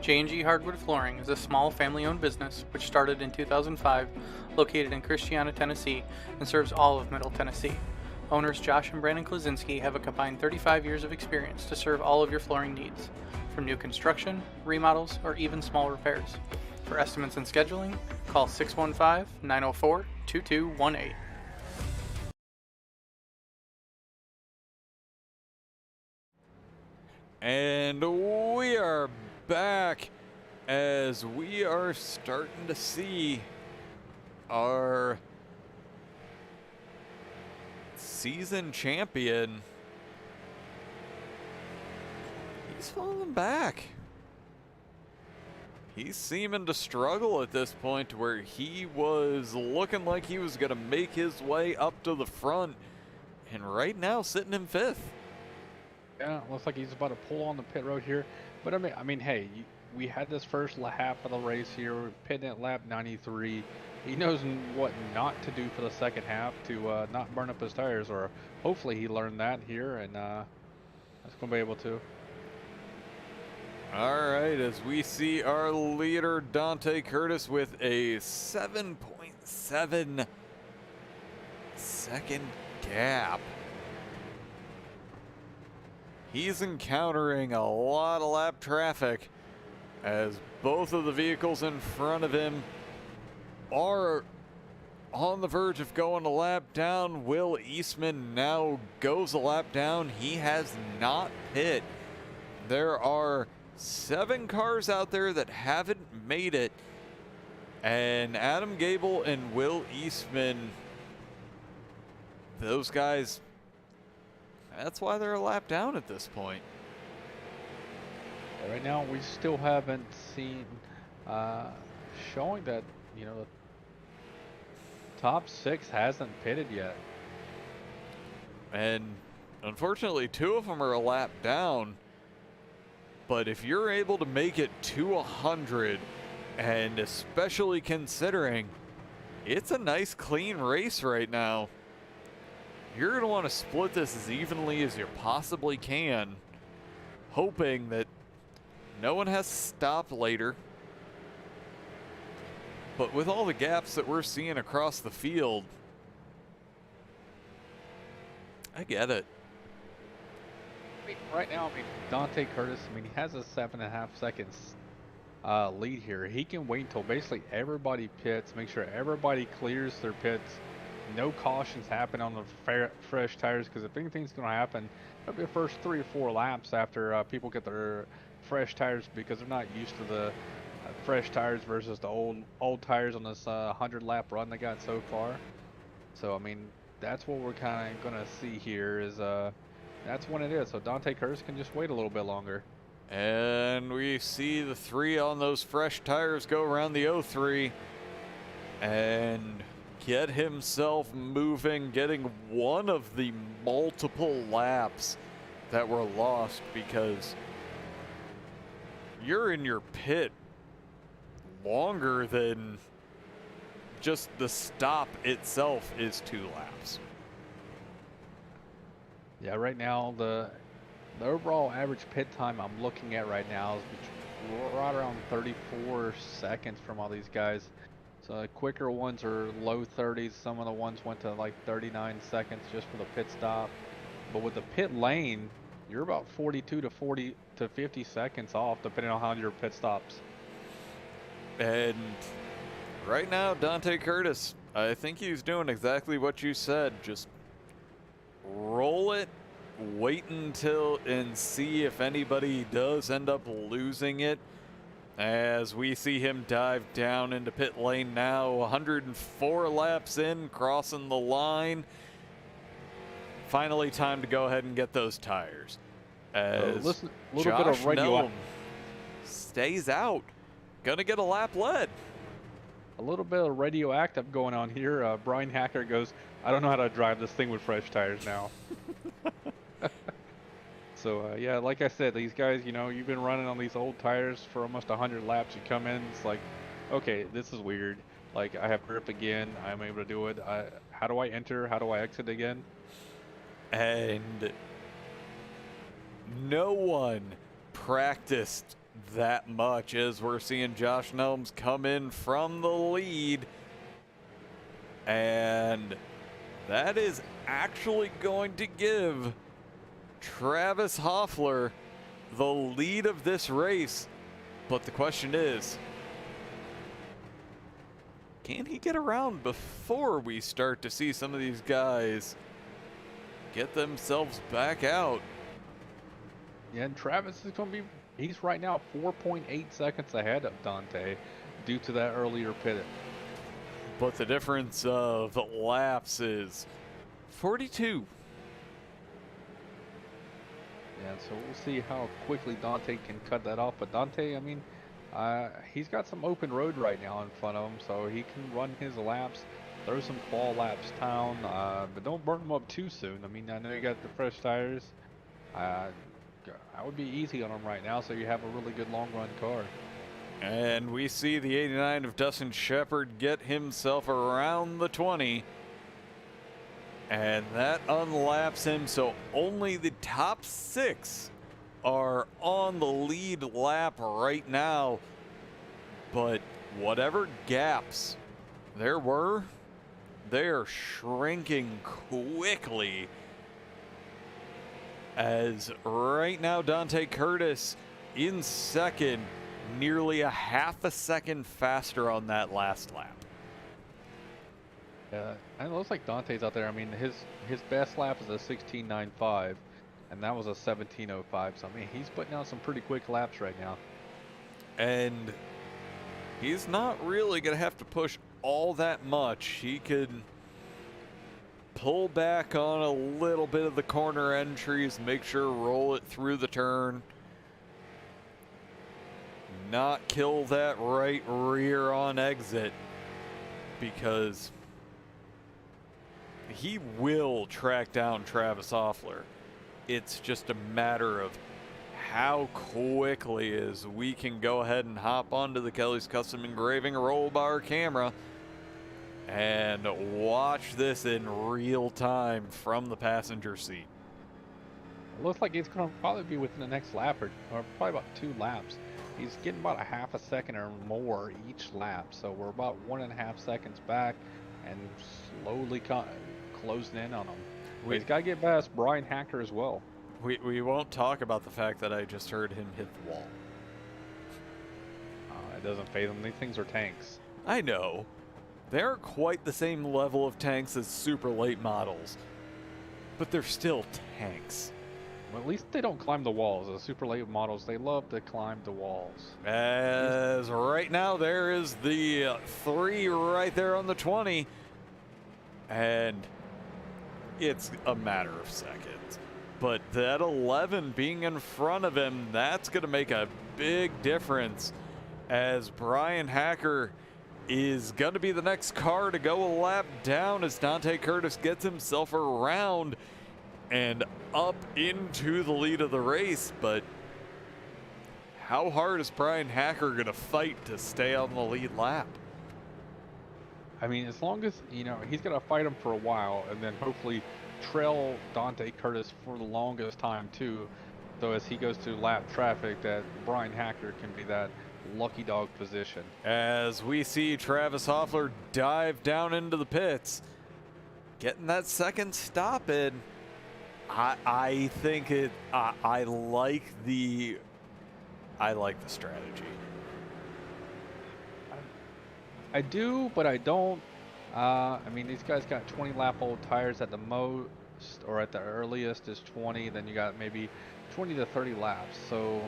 J&G Hardwood Flooring is a small family-owned business which started in 2005, located in Christiana, Tennessee, and serves all of Middle Tennessee. Owners Josh and Brandon Kleczinski have a combined 35 years of experience to serve all of your flooring needs, from new construction, remodels, or even small repairs. For estimates and scheduling, call 615-904-2218. And we are back as we are starting to see our season champion. He's falling back. He's seeming to struggle at this point, where he was looking like he was going to make his way up to the front, and right now sitting in 5th. Yeah, looks like he's about to pull on the pit road here. But I mean, hey, we had this first half of the race here. We're pitting at lap 93. He knows what not to do for the second half to not burn up his tires, or hopefully he learned that here, and that's going to be able to. All right, as we see our leader, Dante Curtis, with a 7.7 second gap. He's encountering a lot of lap traffic as both of the vehicles in front of him are on the verge of going a lap down. Will Eastman now goes a lap down. He has not pit. There are 7 cars out there that haven't made it, and Adam Gebel and Will Eastman, those guys, that's why they're a lap down at this point. Right now, we still haven't seen showing that, you know, the top 6 hasn't pitted yet. And unfortunately, 2 of them are a lap down. But if you're able to make it to 100, and especially considering it's a nice clean race right now, you're going to want to split this as evenly as you possibly can, hoping that no one has to stop later. But with all the gaps that we're seeing across the field, I get it. I mean, right now, I mean, Dante Curtis, I mean, he has a 7.5 seconds lead here. He can wait until basically everybody pits, make sure everybody clears their pits. No cautions happen on the fresh tires, because if anything's going to happen, it'll be the first 3 or 4 laps after people get their fresh tires, because they're not used to the fresh tires versus the old tires on this 100-lap run they got so far. So I mean, that's what we're kind of gonna see here. Is that's when it is. So Dante Curtis can just wait a little bit longer. And we see the 3 on those fresh tires go around the 03 and get himself moving, getting one of the multiple laps that were lost because you're in your pit longer than just the stop itself is 2 laps. Yeah, right now the overall average pit time I'm looking at right now is right around 34 seconds from all these guys. So the quicker ones are low 30s. Some of the ones went to like 39 seconds just for the pit stop. But with the pit lane, you're about 42 to 50 seconds off, depending on how your pit stops. And right now, Dante Curtis, I think he's doing exactly what you said. Just roll it, wait until and see if anybody does end up losing it. As we see him dive down into pit lane now, 104 laps in, crossing the line. Finally, time to go ahead and get those tires. As listen, a little bit Josh of radio Nelms stays out, gonna get a lap lead. A little bit of radioactive going on here. Bryan Hacker goes, I don't know how to drive this thing with fresh tires now. So, yeah, like I said, these guys, you know, you've been running on these old tires for almost 100 laps. You come in, it's like, okay, this is weird. Like, I have grip again. I'm able to do it. How do I enter? How do I exit again? And no one practiced that much as we're seeing Josh Nelms come in from the lead. And that is actually going to give Travis Hoffler the lead of this race. But the question is, can he get around before we start to see some of these guys get themselves back out? Yeah, and Travis is going to be, he's right now 4.8 seconds ahead of Dante due to that earlier pit. But the difference of laps is 42. Yeah, so we'll see how quickly Dante can cut that off. But Dante, I mean, he's got some open road right now in front of him, so he can run his laps, throw some qual laps down, but don't burn them up too soon. I mean, I know you got the fresh tires. I would be easy on him right now, so you have a really good long run car. And we see the 89 of Dustin Shepard get himself around the 20. And that unlaps him, so only the top 6 are on the lead lap right now. But whatever gaps there were, they're shrinking quickly. As right now Dante Curtis in second, nearly a half a second faster on that last lap. Yeah, and it looks like Dante's out there. I mean, his best lap is a 16.95, and that was a 17.05. So I mean, he's putting out some pretty quick laps right now. And he's not really gonna have to push all that much. He could pull back on a little bit of the corner entries, make sure roll it through the turn, not kill that right rear on exit, because he will track down Travis Hoffler. It's just a matter of how quickly as we can go ahead and hop onto the Kelly's Custom Engraving roll bar camera and watch this in real time from the passenger seat. It looks like he's going to probably be within the next lap or probably about 2 laps. He's getting about a half a second or more each lap, so we're about 1.5 seconds back and slowly closing in on him. He's got to get past Bryan Hacker as well. We won't talk about the fact that I just heard him hit the wall. It doesn't phase him. These things are tanks. I know. They aren't quite the same level of tanks as super late models, but they're still tanks. Well, at least they don't climb the walls. The super late models, they love to climb the walls. As right now, there is the 3 right there on the 20. And it's a matter of seconds. But that 11 being in front of him, that's going to make a big difference, as Bryan Hacker is going to be the next car to go a lap down as Dante Curtis gets himself around and up into the lead of the race. But how hard is Bryan Hacker going to fight to stay on the lead lap? I mean, as long as, you know, he's going to fight him for a while and then hopefully trail Dante Curtis for the longest time too. So as he goes to lap traffic, that Bryan Hacker can be that lucky dog position. As we see Travis Hoffler dive down into the pits, getting that second stop in. I think it. I like the strategy. I do, but I don't. I mean, these guys got 20 lap old tires at the most, or at the earliest is 20. Then you got maybe 20 to 30 laps. So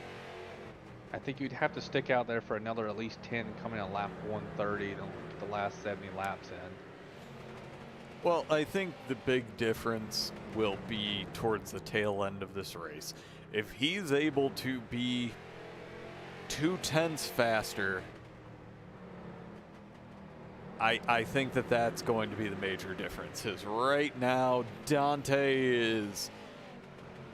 I think you'd have to stick out there for another at least 10 coming at lap 130 to get the last 70 laps in. Well, I think the big difference will be towards the tail end of this race. If he's able to be 0.2 faster, I think that's going to be the major difference. Because right now, Dante is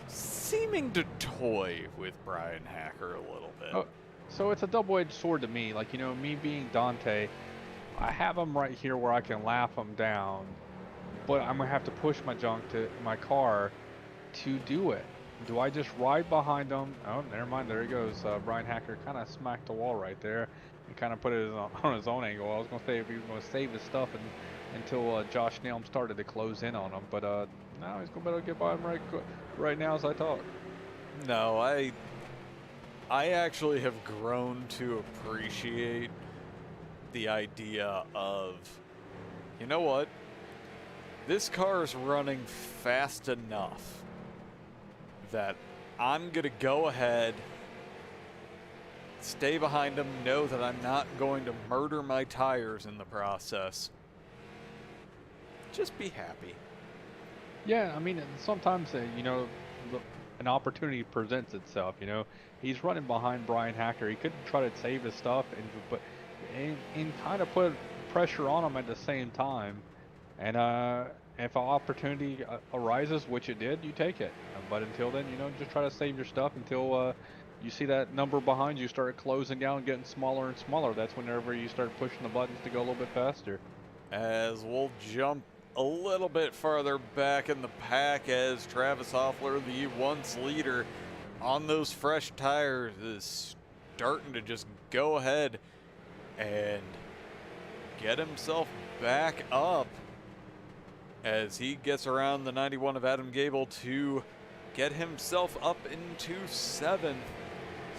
seeming to toy with Bryan Hacker a little bit. Oh, so it's a double-edged sword to me. Like, you know, me being Dante, I have him right here where I can lap him down, but I'm gonna have to push my car to do it. Do I just ride behind him? Oh, never mind. There he goes. Bryan Hacker kind of smacked the wall right there and kind of put it on his own angle. I was gonna say if he was gonna save his stuff until Josh Nelms started to close in on him, but now he's gonna be able to get by him right now as I talk. No, I actually have grown to appreciate the idea of, you know what? This car is running fast enough that I'm going to go ahead, stay behind him, know that I'm not going to murder my tires in the process. Just be happy. Yeah, I mean, sometimes, you know, an opportunity presents itself, you know. He's running behind Bryan Hacker. He could try to save his stuff and kind of put pressure on him at the same time. And if an opportunity arises, which it did, you take it. But until then, you know, just try to save your stuff until you see that number behind you start closing down, getting smaller and smaller. That's whenever you start pushing the buttons to go a little bit faster. As we'll jump a little bit farther back in the pack, as Travis Hoffler, the once leader on those fresh tires, is starting to just go ahead and get himself back up as he gets around the 91 of Adam Gebel to get himself up into 7th.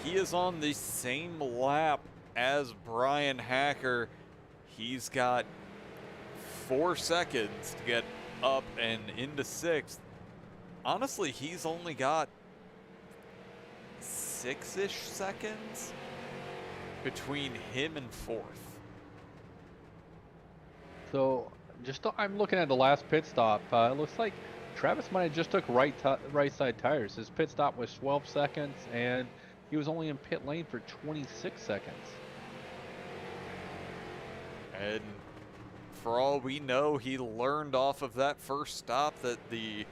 He is on the same lap as Bryan Hacker. He's got 4 seconds to get up and into 6th. Honestly, he's only got 6-ish seconds between him and 4th. So, I'm looking at the last pit stop. It looks like Travis might have just took right side tires. His pit stop was 12 seconds, and he was only in pit lane for 26 seconds. And for all we know, he learned off of that first stop that the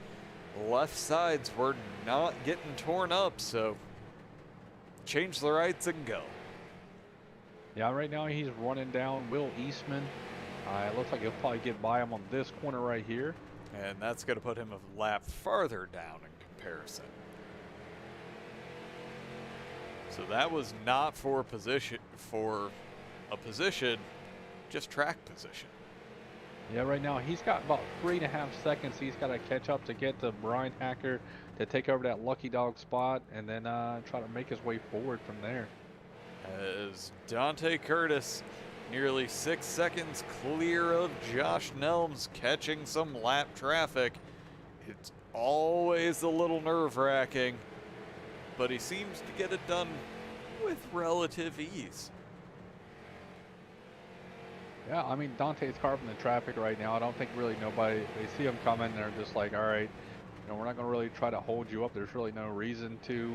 left sides were not getting torn up, so change the rights and go. Yeah, right now he's running down Will Eastman. It looks like he'll probably get by him on this corner right here. And that's going to put him a lap farther down in comparison. So that was not for a position, just track position. Yeah, right now he's got about 3.5 seconds he's got to catch up to get to Bryan Hacker to take over that lucky dog spot, and then try to make his way forward from there. As Dante Curtis nearly 6 seconds clear of Josh Nelms, catching some lap traffic. It's always a little nerve-wracking, but he seems to get it done with relative ease. Yeah, I mean, Dante's carving the traffic right now. I don't think really nobody, they see him coming, they're just like, all right, you know, we're not going to really try to hold you up. There's really no reason to.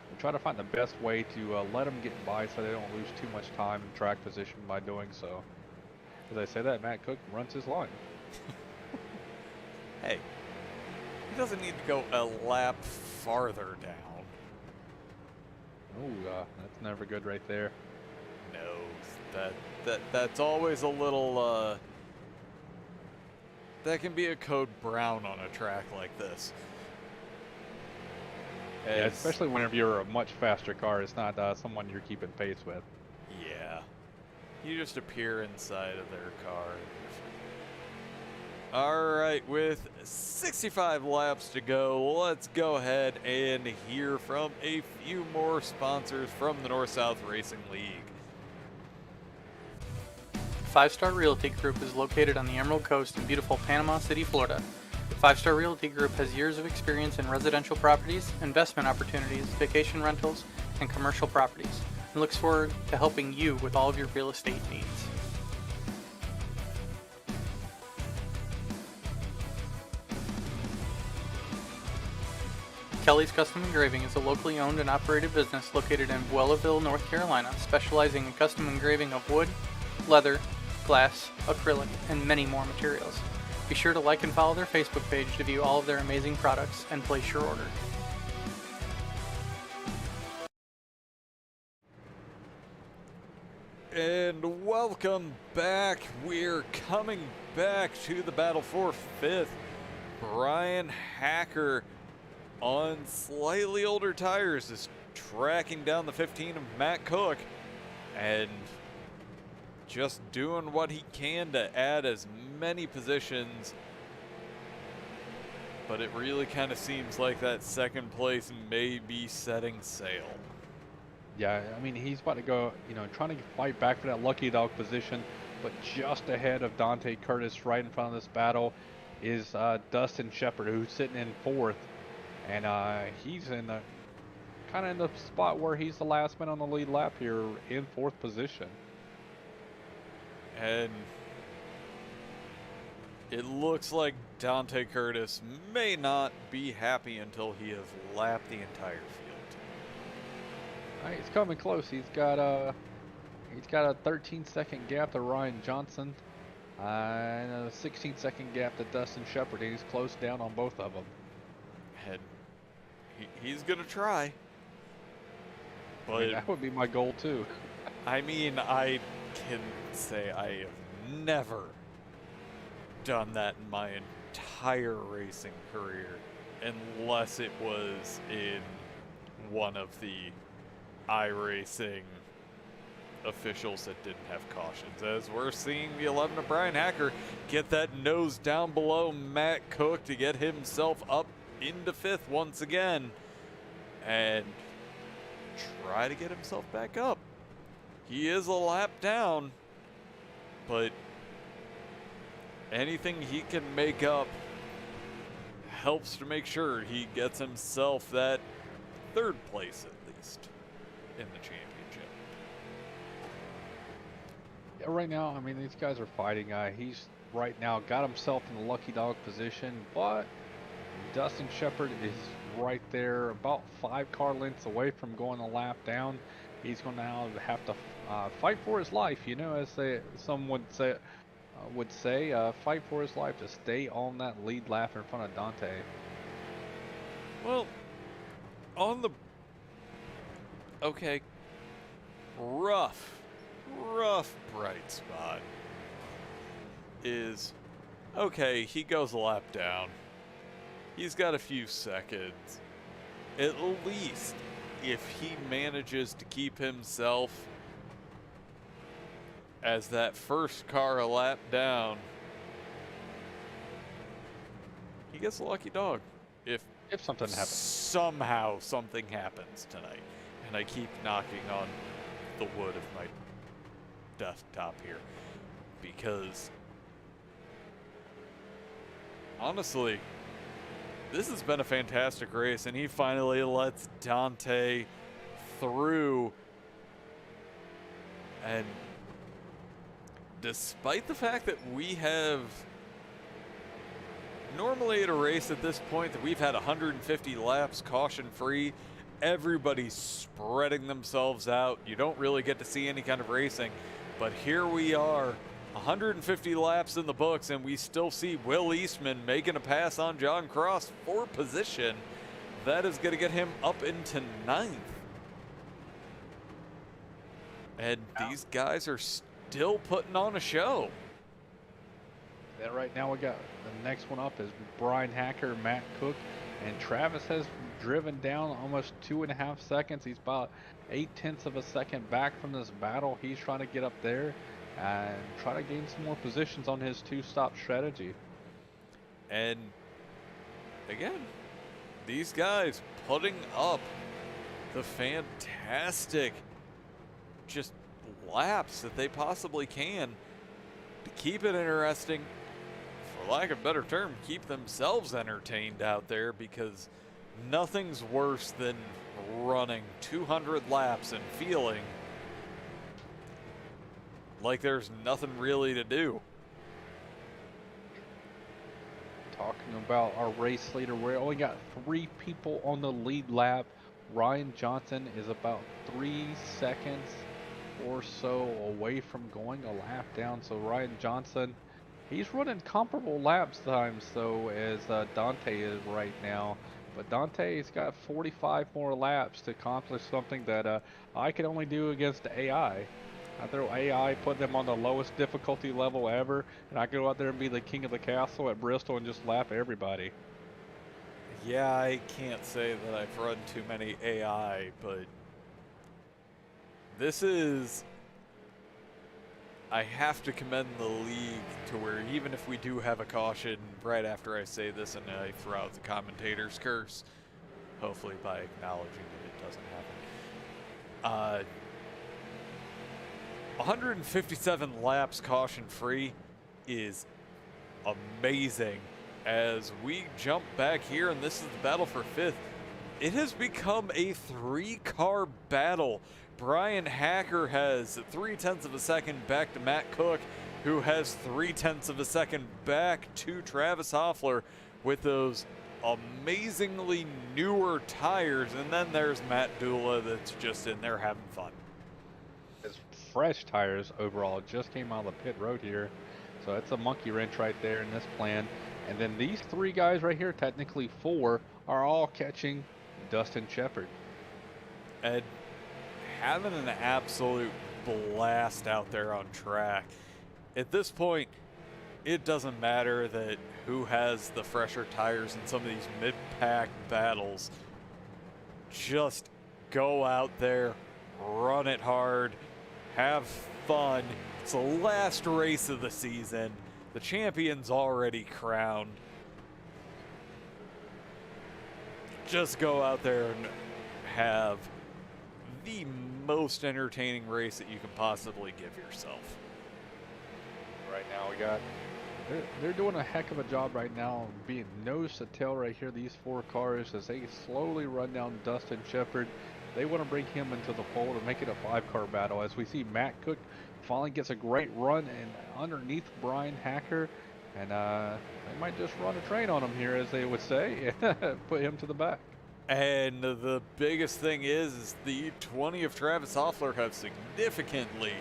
We try to find the best way to let them get by so they don't lose too much time in track position by doing so. As I say that, Matt Cook runs his line. Hey, he doesn't need to go a lap farther down. Oh, that's never good right there. No, that's always a little, that can be a code brown on a track like this. Yeah, especially whenever you're a much faster car. It's not someone you're keeping pace with. Yeah. You just appear inside of their car. Alright, with 65 laps to go, let's go ahead and hear from a few more sponsors from the North-South Racing League. Five Star Realty Group is located on the Emerald Coast in beautiful Panama City, Florida. Five Star Realty Group has years of experience in residential properties, investment opportunities, vacation rentals, and commercial properties, and looks forward to helping you with all of your real estate needs. Kelly's Custom Engraving is a locally owned and operated business located in Buellaville, North Carolina, specializing in custom engraving of wood, leather, glass, acrylic, and many more materials. Be sure to like and follow their Facebook page to view all of their amazing products and place your order. And welcome back. We're coming back to the battle for 5th. Bryan Hacker on slightly older tires is tracking down the 15 of Matt Cook and just doing what he can to add as many positions, but it really kind of seems like that second place may be setting sail. Yeah, I mean, he's about to go, you know, trying to fight back for that lucky dog position, but just ahead of Dante Curtis right in front of this battle is Dustin Shepard, who's sitting in 4th, and he's in the kind of in the spot where he's the last man on the lead lap here in 4th position. And it looks like Dante Curtis may not be happy until he has lapped the entire field. He's coming close. He's got a 13-second gap to Ryan Johnson, and a 16-second gap to Dustin Shepard. He's close down on both of them. And he's gonna try. But I mean, that would be my goal too. I mean, I can say I have never done that in my entire racing career, unless it was in one of the iRacing officials that didn't have cautions. As we're seeing the 11 of Bryan Hacker get that nose down below Matt Cook to get himself up into 5th once again and try to get himself back up. He is a lap down, but anything he can make up helps to make sure he gets himself that 3rd place at least in the championship. Yeah, right now, I mean, these guys are fighting. He's right now got himself in the lucky dog position, but Dustin Shepard is right there, about 5 car lengths away from going a lap down. He's going to now have to fight for his life, you know, as some would say, fight for his life to stay on that lead lap in front of Dante. Well, on the rough bright spot is, okay, he goes a lap down. He's got a few seconds. At least if he manages to keep himself as that first car a lap down, he gets a lucky dog. If something happens. Somehow something happens tonight. And I keep knocking on the wood of my desktop here, because honestly, this has been a fantastic race, and he finally lets Dante through. And despite the fact that we have normally at a race at this point that we've had 150 laps caution free, everybody's spreading themselves out. You don't really get to see any kind of racing, but here we are, 150 laps in the books, and we still see Will Eastman making a pass on John Cross for position. That is going to get him up into 9th. And these guys are still putting on a show. And right now we got the next one up is Bryan Hacker, Matt Cook, and Travis has driven down almost 2.5 seconds. He's about 0.8 of a second back from this battle. He's trying to get up there and try to gain some more positions on his 2-stop strategy. And again, these guys putting up the fantastic just laps that they possibly can to keep it interesting, for lack of a better term, keep themselves entertained out there, because nothing's worse than running 200 laps and feeling like there's nothing really to do. Talking about our race leader, we only got 3 people on the lead lap. Ryan Johnson is about 3 seconds or so away from going a lap down. So Ryan Johnson, he's running comparable laps times though as Dante is right now. But Dante's got 45 more laps to accomplish something that I can only do against the AI. I throw AI, put them on the lowest difficulty level ever, and I go out there and be the king of the castle at Bristol and just lap everybody. Yeah, I can't say that I've run too many AI, but this is, I have to commend the league to where even if we do have a caution right after I say this and I throw out the commentator's curse, hopefully by acknowledging that it doesn't happen. 157 laps caution free is amazing. As we jump back here, and this is the battle for 5th, it has become a 3-car battle. Bryan Hacker has 0.3 of a second back to Matt Cook, who has 0.3 of a second back to Travis Hoffler with those amazingly newer tires. And then there's Matt Dula that's just in there having fun. His fresh tires overall just came out of the pit road here. So that's a monkey wrench right there in this plan. And then these 3 guys right here, technically 4, are all catching Dustin Shepard. And having an absolute blast out there on track. At this point, it doesn't matter that who has the fresher tires in some of these mid-pack battles. Just go out there, run it hard, have fun. It's the last race of the season. The champion's already crowned. Just go out there and have the most entertaining race that you can possibly give yourself. Right now we got, they're doing a heck of a job right now being nose to tail right here, these 4 cars, as they slowly run down Dustin Shepard. They want to bring him into the fold and make it a 5-car battle, as we see Matt Cook finally gets a great run and underneath Bryan Hacker, and they might just run a train on him here, as they would say, put him to the back. And the biggest thing is the 20 of Travis Hoffler have significantly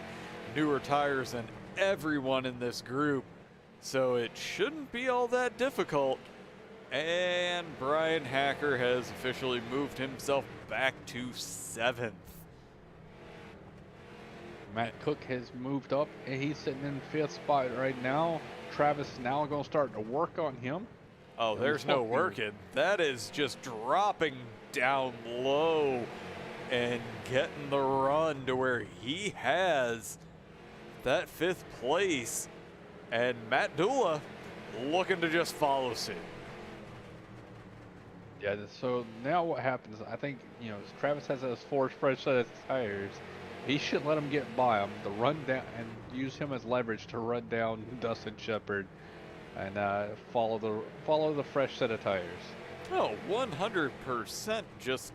newer tires than everyone in this group, so it shouldn't be all that difficult. And Bryan Hacker has officially moved himself back to 7th. Matt Cook has moved up, and he's sitting in 5th spot right now. Travis is now going to start to work on him. Oh, there's no working. That is just dropping down low and getting the run to where he has that 5th place. And Matt Dula looking to just follow suit. Yeah, so now what happens, I think, you know, Travis has those 4 fresh set of tires. He should let him get by him to run down and use him as leverage to run down Dustin Shepard and follow the fresh set of tires. Oh, 100%. Just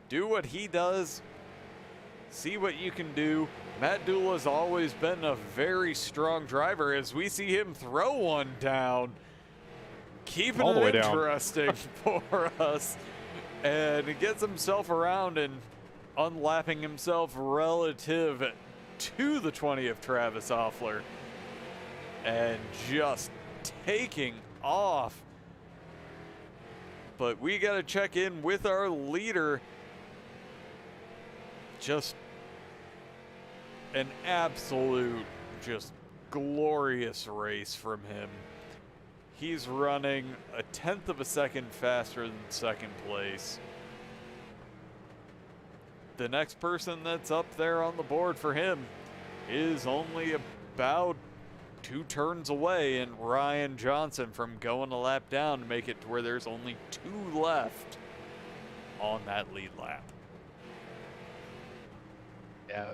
do what he does. See what you can do. Matt Dula's always been a very strong driver as we see him throw one down. Keeping All the way it down. interesting for us. And he gets himself around and unlapping himself relative to the 20 of Travis Offler. And just taking off. But we got to check in with our leader. Just an absolute, just glorious race from him. He's running a 1/10 of a second faster than second place. The next person that's up there on the board for him is only about 2 turns away, and Ryan Johnson from going a lap down to make it to where there's only 2 left on that lead lap. Yeah,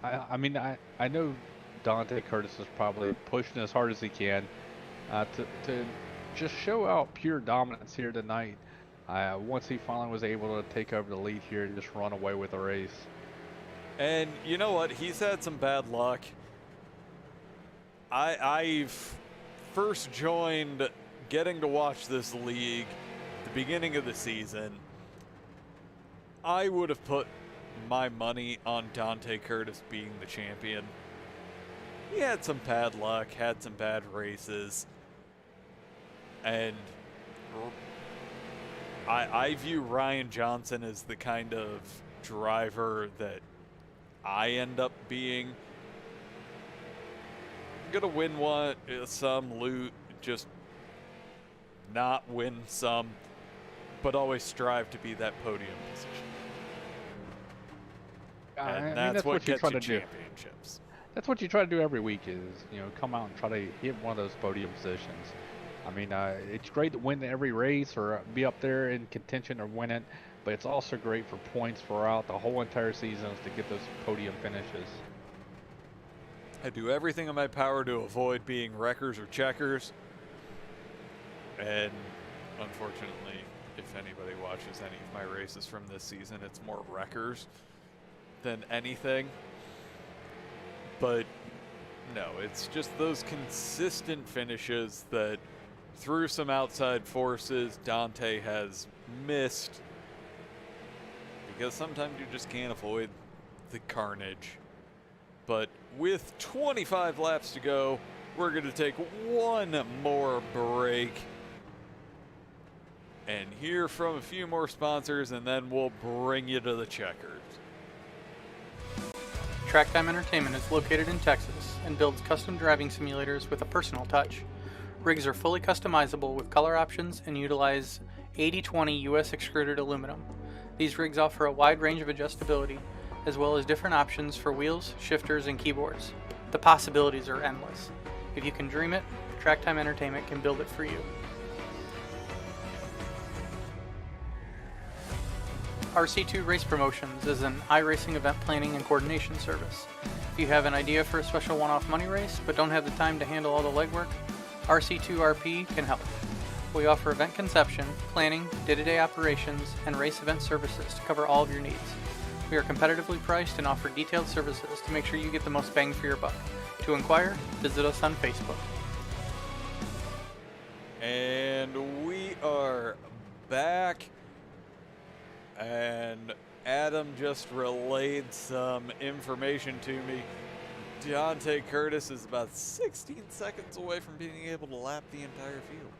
I mean, I know Dante Curtis is probably pushing as hard as he can to just show out pure dominance here tonight. Once he finally was able to take over the lead here and just run away with the race. And you know what? He's had some bad luck. I've first joined getting to watch this league at the beginning of the season. I would have put my money on Dante Curtis being the champion. He had some bad luck, had some bad races, and I view Ryan Johnson as the kind of driver that I end up being. I'm gonna win some, loot, just not win some, but always strive to be that podium position. And that's what you gets try you to do. championships. That's what you try to do every week is, come out and try to hit one of those podium positions. I mean, it's great to win every race or be up there in contention or win it, but it's also great for points throughout the whole entire season to get those podium finishes. I do everything in my power to avoid being wreckers or checkers. And unfortunately, if anybody watches any of my races from this season, it's more wreckers than anything. But no, it's just those consistent finishes that through some outside forces Dante has missed, because sometimes you just can't avoid the carnage. But with 25 laps to go, we're going to take one more break and hear from a few more sponsors, and then we'll bring you to the checkers. Track Time Entertainment is located in Texas and builds custom driving simulators with a personal touch. Rigs are fully customizable with color options and utilize 80/20 US extruded aluminum. These rigs offer a wide range of adjustability, as well as different options for wheels, shifters, and keyboards. The possibilities are endless. If you can dream it, Track Time Entertainment can build it for you. RC2 Race Promotions is an iRacing event planning and coordination service. If you have an idea for a special one-off money race but don't have the time to handle all the legwork, RC2RP can help. We offer event conception, planning, day-to-day operations, and race event services to cover all of your needs. We are competitively priced and offer detailed services to make sure you get the most bang for your buck. To inquire, visit us on Facebook. And we are back. And Adam just relayed some information to me. Dante Curtis is about 16 seconds away from being able to lap the entire field.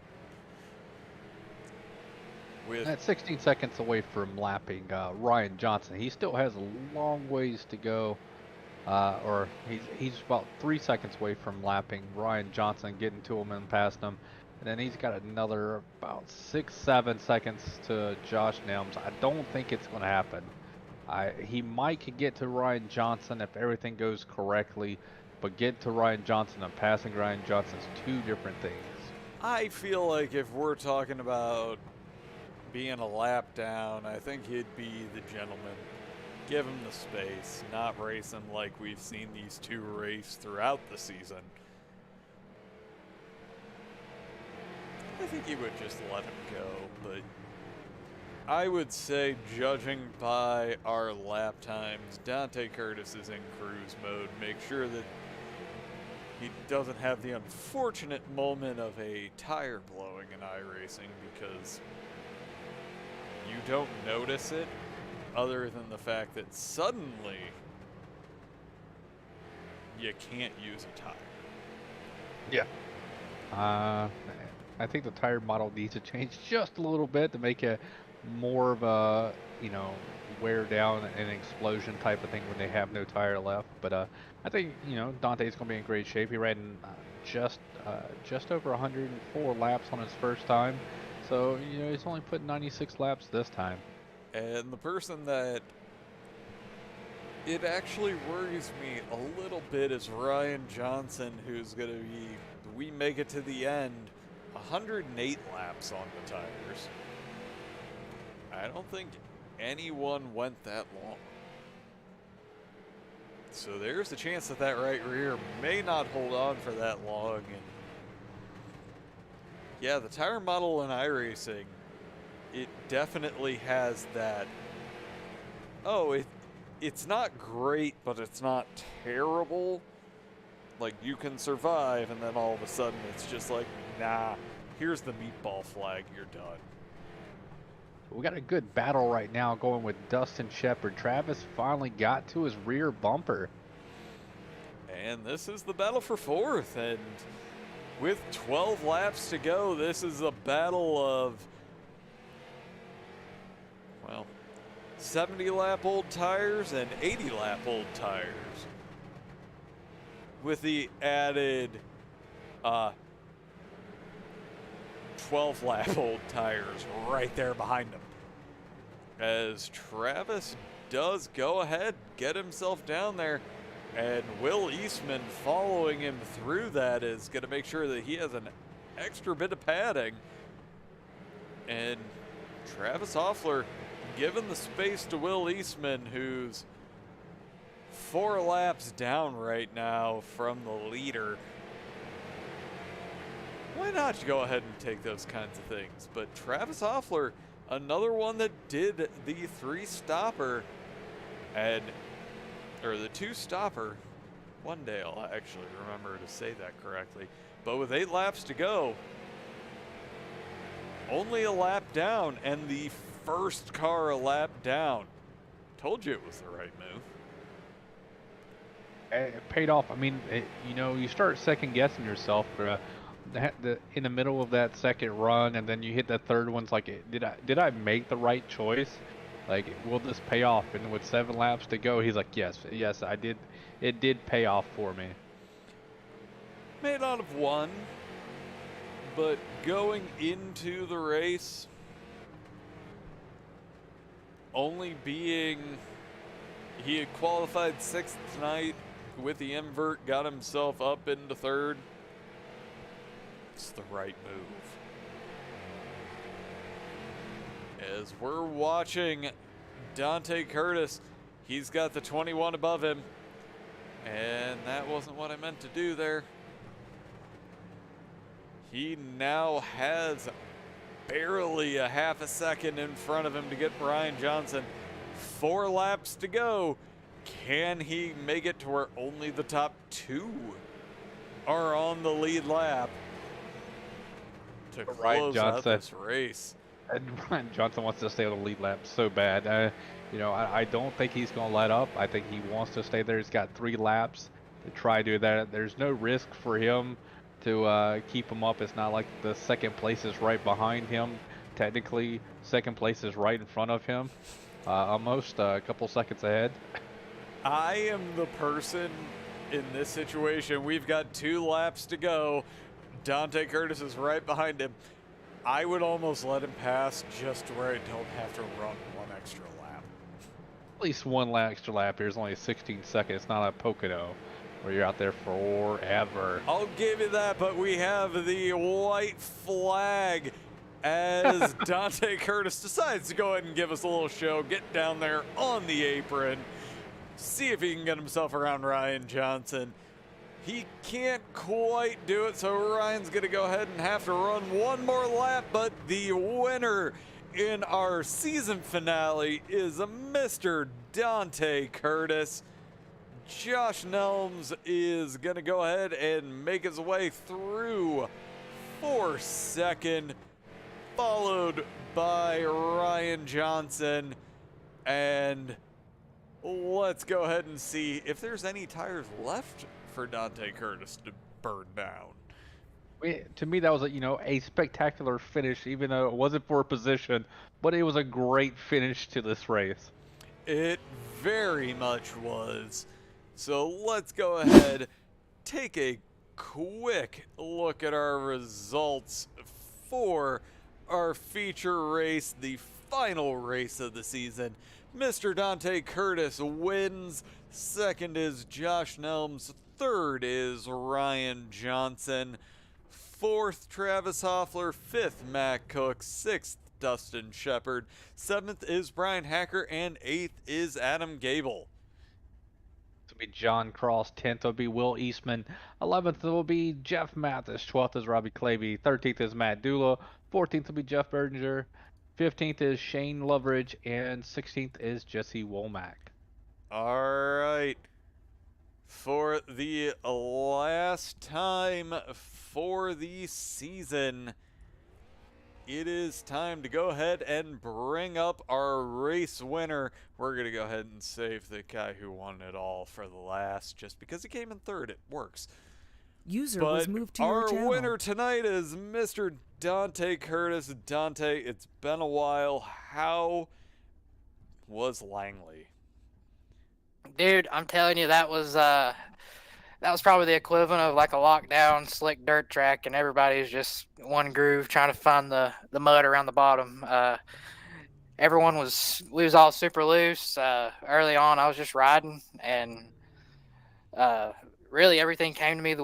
That's 16 seconds away from lapping Ryan Johnson. He still has a long ways to go, or he's about 3 seconds away from lapping Ryan Johnson, getting to him and past him. And then he's got another about 6-7 seconds to Josh Nelms. I don't think it's going to happen. He might get to Ryan Johnson if everything goes correctly, but getting to Ryan Johnson and passing Ryan Johnson is 2 different things. I feel like if we're talking about being a lap down, I think he'd be the gentleman. Give him the space, not race him like we've seen these 2 race throughout the season. I think he would just let him go, but I would say, judging by our lap times, Dante Curtis is in cruise mode. Make sure that he doesn't have the unfortunate moment of a tire blowing in iRacing, because you don't notice it other than the fact that suddenly you can't use a tire. Yeah. I think the tire model needs to change just a little bit to make it more of a, wear down and explosion type of thing when they have no tire left. But I think, Dante's going to be in great shape. He ran just over 104 laps on his first time. So, he's only put 96 laps this time. And the person that it actually worries me a little bit is Ryan Johnson, who's going to be, we make it to the end, 108 laps on the tires. I don't think anyone went that long. So there's a chance that that right rear may not hold on for that long. And yeah, the tire model in iRacing, it definitely has that, it's not great, but it's not terrible. Like, you can survive, and then all of a sudden it's just like, nah, here's the meatball flag, you're done. We got a good battle right now going with Dustin Shepard. Travis finally got to his rear bumper. And this is the battle for fourth, and with 12 laps to go, this is a battle of, 70-lap-old tires and 80-lap-old tires, with the added 12-lap-old tires right there behind him. As Travis does go ahead, get himself down there, and Will Eastman following him through that is going to make sure that he has an extra bit of padding. And Travis Hoffler giving the space to Will Eastman, who's 4 laps down right now from the leader. Why not go ahead and take those kinds of things? But Travis Hoffler, another one that did the 3-stopper, or the 2-stopper. One day I'll actually remember to say that correctly. But with 8 laps to go, only a lap down, and the first car a lap down. Told you it was the right move. It paid off. I mean, you start second guessing yourself in the middle of that second run, and then you hit that third one. It's like, did I make the right choice? Like, will this pay off? And with 7 laps to go, he's like, yes, I did. It did pay off for me. May not have won, but going into the race, he had qualified 6th tonight with the invert, got himself up into 3rd. It's the right move. As we're watching Dante Curtis, he's got the 21 above him, and that wasn't what I meant to do there. He now has barely a half a second in front of him to get Bryan Johnson. 4 laps to go. Can he make it to where only the top 2 are on the lead lap to close out this race? And Bryan Johnson wants to stay on the lead lap so bad. I don't think he's going to let up. I think he wants to stay there. He's got 3 laps to try to do that. There's no risk for him to keep him up. It's not like the second place is right behind him. Technically, second place is right in front of him. Almost a couple seconds ahead. I am the person in this situation. We've got 2 laps to go. Dante Curtis is right behind him. I would almost let him pass just to where I don't have to run 1 extra lap. At least 1 extra lap here is only 16 seconds. It's not a Pocono where you're out there forever. I'll give you that, but we have the white flag as Dante Curtis decides to go ahead and give us a little show, get down there on the apron, see if he can get himself around Ryan Johnson. He can't quite do it, so Ryan's going to go ahead and have to run one more lap, but the winner in our season finale is Mr. Dante Curtis. Josh Nelms is going to go ahead and make his way through for second, followed by Ryan Johnson. And let's go ahead and see if there's any tires left for Dante Curtis to burn down. To me, that was a spectacular finish, even though it wasn't for a position, but it was a great finish to this race. It very much was. So let's go ahead, take a quick look at our results for our feature race, the final race of the season. Mr. Dante Curtis wins. Second is Josh Nelms. Third is Ryan Johnson. Fourth, Travis Hoffler. Fifth, Matt Cook. Sixth, Dustin Shepard. Seventh is Bryan Hacker. And eighth is Adam Gebel. This will be John Cross. 10th will be Will Eastman. 11th will be Jeff Mathis. 12th is Robbie Clavey. 13th is Matt Dula. 14th will be Jeff Berdinger. 15th is Shane Loveridge. And 16th is Jesse Womack. All right. For the last time for the season, it is time to go ahead and bring up our race winner. We're going to go ahead and save the guy who won it all for the last, just because he came in third. It works. User was moved to your channel. Our winner tonight is Mr. Dante Curtis. Dante, it's been a while. How was Langley? Dude, I'm telling you, that was probably the equivalent of like a lockdown slick dirt track, and everybody's just one groove trying to find the mud around the bottom. We was all super loose. Early on, I was just riding, and really everything came to me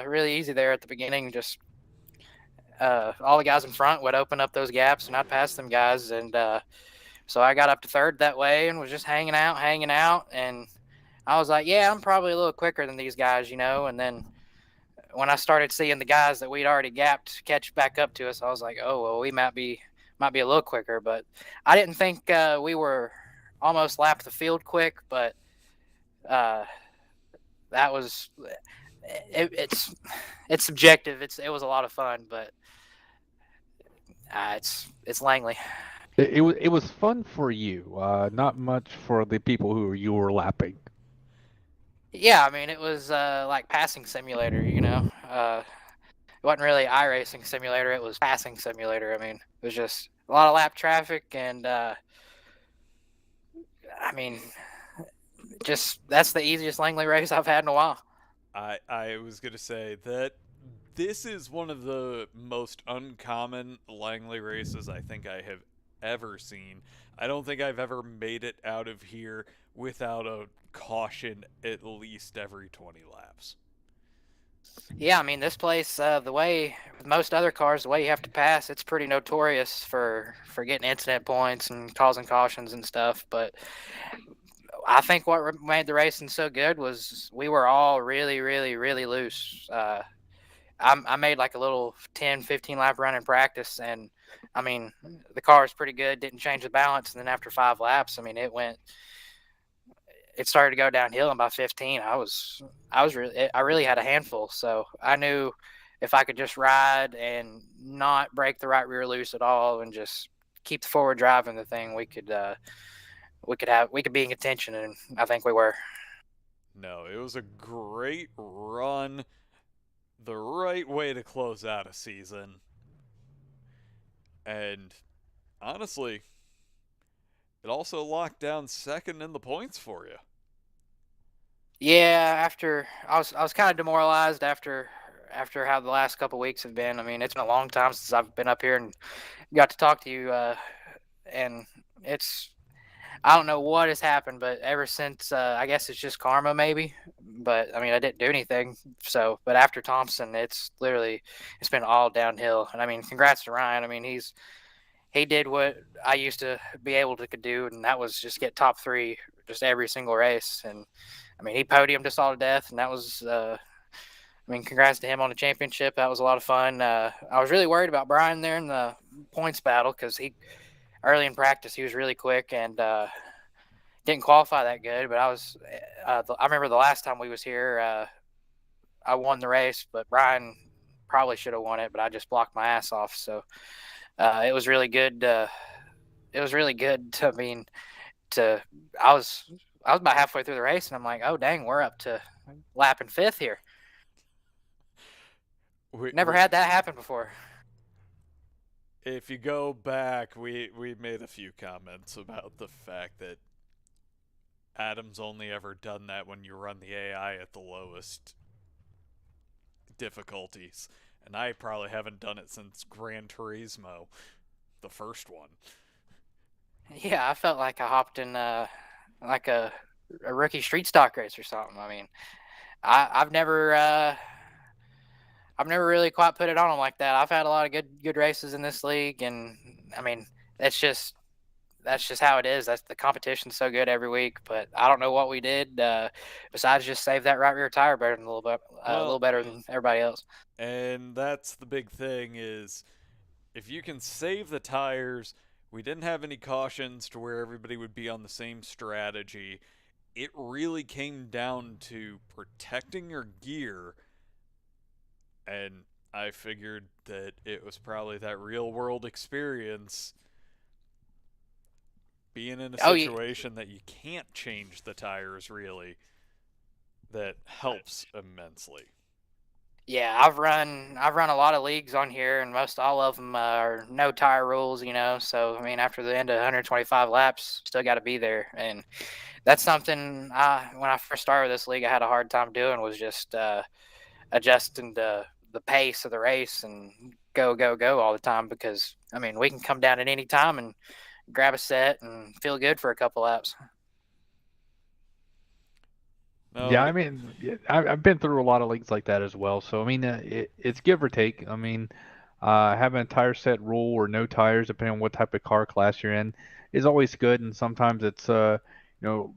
really easy there at the beginning. Just all the guys in front would open up those gaps, and I'd pass them guys, and so I got up to third that way and was just hanging out. And I was like, yeah, I'm probably a little quicker than these guys, And then when I started seeing the guys that we'd already gapped catch back up to us, I was like, oh, well, we might be a little quicker. But I didn't think we were almost lapped the field quick. But that was it's subjective. It was a lot of fun, but it's Langley. It was fun for you, not much for the people who you were lapping. Yeah, I mean, it was like passing simulator, It wasn't really iRacing simulator, it was passing simulator. I mean, it was just a lot of lap traffic, and I mean, just that's the easiest Langley race I've had in a while. I was going to say that this is one of the most uncommon Langley races I think I have ever seen. I don't think I've ever made it out of here without a caution at least every 20 laps. Yeah, I mean, this place, the way with most other cars, the way you have to pass, it's pretty notorious for getting incident points and causing cautions and stuff. But I think what made the racing so good was we were all really, really, really loose. I made like a little 10, 15 lap run in practice, and I mean, the car was pretty good, didn't change the balance, and then after 5 laps, I mean, it started to go downhill, and by 15, I really had a handful. So I knew if I could just ride and not break the right rear loose at all, and just keep the forward driving the thing, we could be in contention, and I think we were. No, it was a great run. The right way to close out a season. And honestly, it also locked down second in the points for you. Yeah, after I was kind of demoralized after how the last couple of weeks have been. I mean, it's been a long time since I've been up here and got to talk to you, and I don't know what has happened, but ever since, I guess it's just karma maybe, but I mean, I didn't do anything. So, but after Thompson, it's been all downhill. And I mean, congrats to Ryan. I mean, he did what I used to be able to do, and that was just get top 3 just every single race. And I mean, he podiumed us all to death, and that was I mean, congrats to him on the championship. That was a lot of fun. I was really worried about Bryan there in the points battle because early in practice he was really quick and didn't qualify that good. But I remember the last time we was here, I won the race, but Bryan probably should have won it, but I just blocked my ass off. So it was really good. It was really good. I was about halfway through the race, and I'm like, oh dang, we're up to lapping fifth here. Never had that happen before. If you go back, we made a few comments about the fact that Adam's only ever done that when you run the AI at the lowest difficulties. And I probably haven't done it since Gran Turismo, the first one. Yeah, I felt like I hopped in like a rookie street stock race or something. I mean, I've never really quite put it on them like that. I've had a lot of good races in this league, and I mean, that's just how it is. The competition's so good every week. But I don't know what we did besides just save that right rear tire better than a little better than everybody else. And that's the big thing is if you can save the tires. We didn't have any cautions to where everybody would be on the same strategy. It really came down to protecting your gear. And I figured that it was probably that real world experience being in a situation that you can't change the tires really that helps immensely. Yeah, I've run a lot of leagues on here, and most all of them are no tire rules, you know. So I mean, after the end of 125 laps, still got to be there, and that's something when I first started this league, I had a hard time doing was just adjusting the pace of the race and go all the time because I mean we can come down at any time and grab a set and feel good for a couple laps. Yeah, I mean, I've been through a lot of leagues like that as well. So I mean, it's give or take. I mean, having a tire set rule or no tires, depending on what type of car class you're in, is always good. And sometimes it's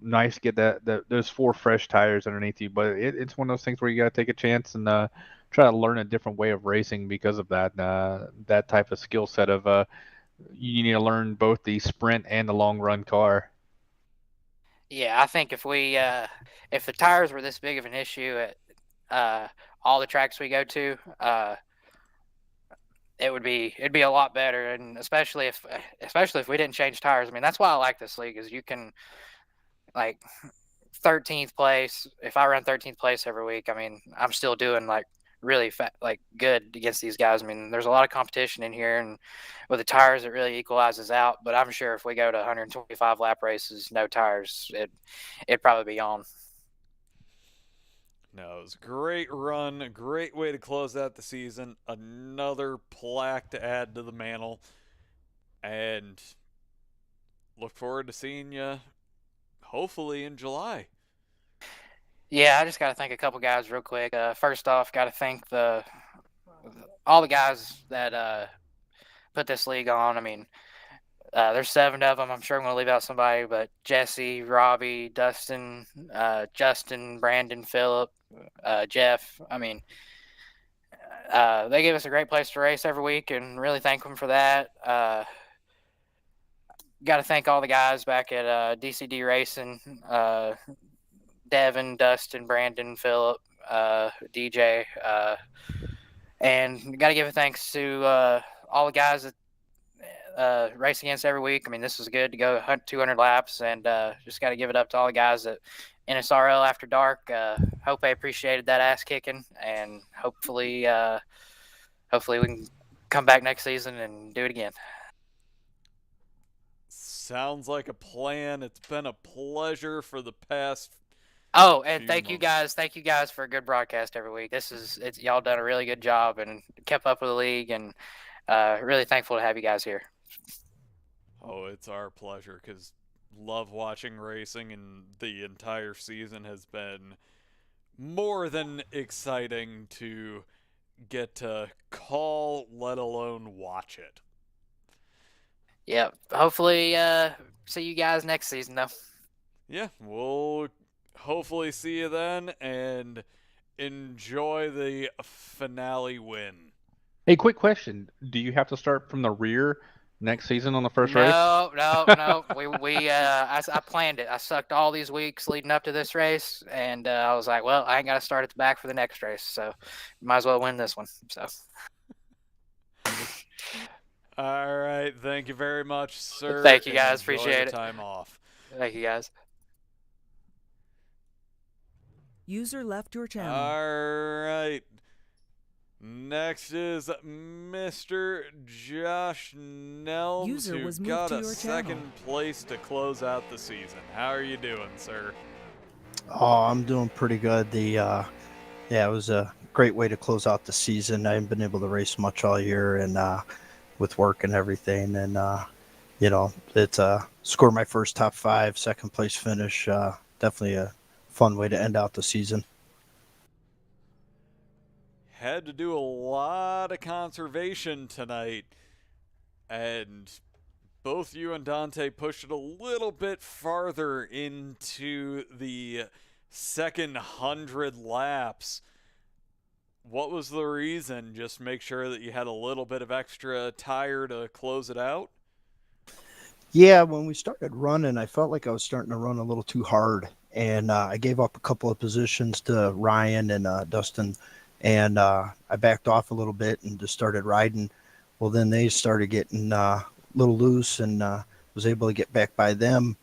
nice to get those 4 fresh tires underneath you. But it's one of those things where you got to take a chance and try to learn a different way of racing because of that type of skill set of you need to learn both the sprint and the long run car. Yeah, I think if the tires were this big of an issue at all the tracks we go to, it'd be a lot better, and especially if we didn't change tires. I mean, that's why I like this league is you can like 13th place. If I run 13th place every week, I mean, I'm still doing like really good against these guys. I mean, there's a lot of competition in here, and with the tires, it really equalizes out. But I'm sure if we go to 125 lap races, no tires, it'd probably be on. No, it was a great run, a great way to close out the season. Another plaque to add to the mantle, and look forward to seeing you hopefully in July. Yeah, I just got to thank a couple guys real quick. First off, got to thank all the guys that put this league on. I mean, there's 7 of them. I'm sure I'm going to leave out somebody, but Jesse, Robbie, Dustin, Justin, Brandon, Phillip, Jeff. I mean, they give us a great place to race every week, and really thank them for that. Got to thank all the guys back at DCD Racing. Devin, Dustin, Brandon, Phillip, DJ, and got to give a thanks to all the guys that race against every week. I mean, this was good to go 200 laps, and just got to give it up to all the guys at NSRL After Dark. Hope they appreciated that ass kicking, and hopefully we can come back next season and do it again. Sounds like a plan. It's been a pleasure for the past. Oh, and thank you guys for a good broadcast every week. It's y'all done a really good job and kept up with the league, and really thankful to have you guys here. Oh, it's our pleasure because love watching racing, and the entire season has been more than exciting to get to call, let alone watch it. Yeah, hopefully see you guys next season, though. Yeah, we'll hopefully see you then, and enjoy the finale win. Hey, quick question. Do you have to start from the rear next season on the first race? No. I planned it. I sucked all these weeks leading up to this race, and I was like, well, I ain't got to start at the back for the next race, so might as well win this one. So. All right. Thank you very much, sir. Thank you, guys. Enjoy Appreciate the it. time off. Thank you, guys. User left your channel. All right. Next is Mr. Josh Nelms, User who was moved got to a your second channel. place to close out the season. How are you doing, sir? Oh, I'm doing pretty good. It was a great way to close out the season. I haven't been able to race much all year, and with work and everything, and it's score my first top 5, second place finish. Definitely a fun way to end out the season. Had to do a lot of conservation tonight, and both you and Dante pushed it a little bit farther into the second 100 laps. What was the reason? Just make sure that you had a little bit of extra tire to close it out? Yeah, when we started running, I felt like I was starting to run a little too hard, and I gave up a couple of positions to Ryan and Dustin, and I backed off a little bit and just started riding. Well, then they started getting a little loose, and was able to get back by them.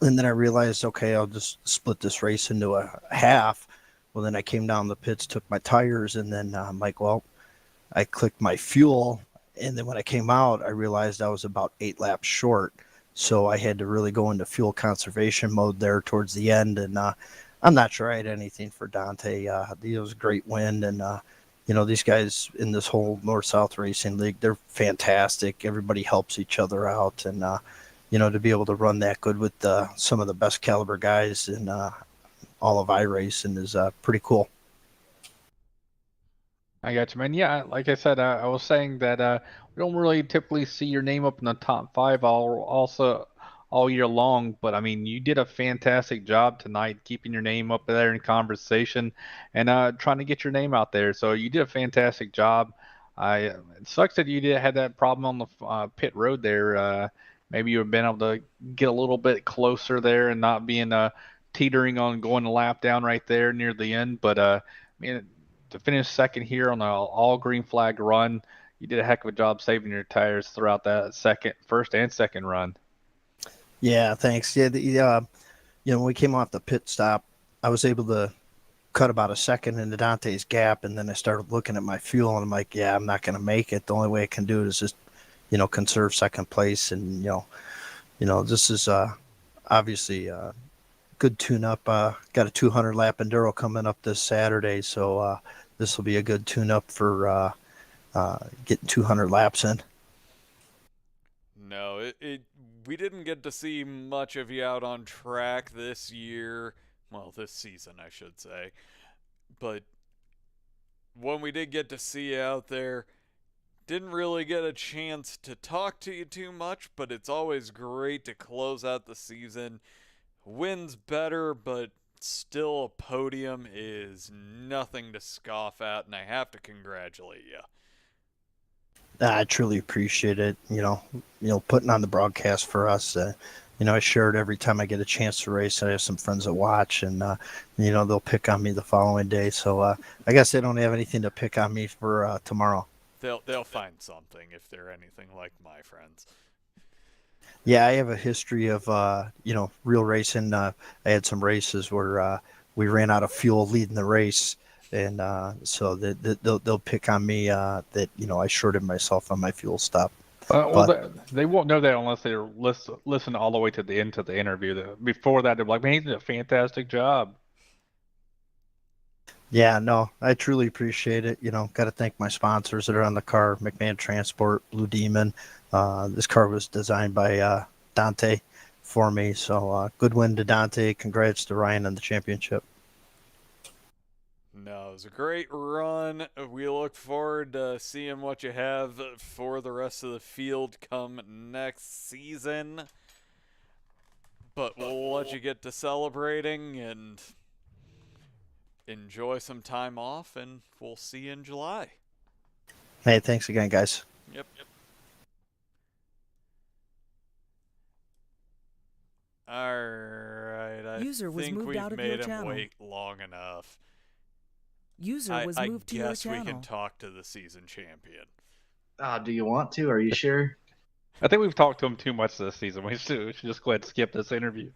And then I realized, okay, I'll just split this race into a half. Well, then I came down the pits, took my tires, and then I'm like, well, I clicked my fuel. And then when I came out, I realized I was about 8 laps short. So I had to really go into fuel conservation mode there towards the end. And I'm not sure I had anything for Dante. It was a great win. And, these guys in this whole North-South Racing League, they're fantastic. Everybody helps each other out. And, to be able to run that good with some of the best caliber guys in all of iRacing is pretty cool. I got you, man. Yeah, like I said, I was saying that we don't really typically see your name up in the top 5 all year long, but I mean, you did a fantastic job tonight keeping your name up there in conversation and trying to get your name out there. So you did a fantastic job. It sucks that you had that problem on the pit road there. Maybe you would have been able to get a little bit closer there and not being teetering on going a lap down right there near the end. But I mean, to finish second here on an all green flag run, you did a heck of a job saving your tires throughout that first and second run. Yeah, thanks. Yeah, when we came off the pit stop, I was able to cut about a second into Dante's gap, and then I started looking at my fuel, and I'm like, yeah, I'm not going to make it. The only way I can do it is just, conserve second place, and this is obviously good tune-up. Got a 200 lap enduro coming up this Saturday, so this will be a good tune-up for getting 200 laps in. No, we didn't get to see much of you out on track this year. Well, this season, I should say. But when we did get to see you out there, didn't really get a chance to talk to you too much, but it's always great to close out the season. Wins better, but still a podium is nothing to scoff at, and I have to congratulate you. I truly appreciate it. Putting on the broadcast for us. I share it every time I get a chance to race. I have some friends that watch, and they'll pick on me the following day. So I guess they don't have anything to pick on me for tomorrow. They'll find something if they're anything like my friends. Yeah, I have a history of real racing. I had some races where we ran out of fuel leading the race. And so they'll pick on me that I shorted myself on my fuel stop. They won't know that unless they listen all the way to the end of the interview. Before that, they're like, "Man, he did a fantastic job." Yeah, no, I truly appreciate it. Got to thank my sponsors that are on the car: McMahon Transport, Blue Demon. This car was designed by Dante for me. So good win to Dante. Congrats to Ryan on the championship. No, it was a great run. We look forward to seeing what you have for the rest of the field come next season. But we'll let you get to celebrating, and enjoy some time off, and we'll see you in July. Hey, thanks again, guys. Yep. All right. I User was think moved we've out of made your him channel. wait long enough. User was I moved to your guess we can channel. talk to the season champion. Do you want to? Are you sure? I think we've talked to him too much this season. We should just go ahead and skip this interview.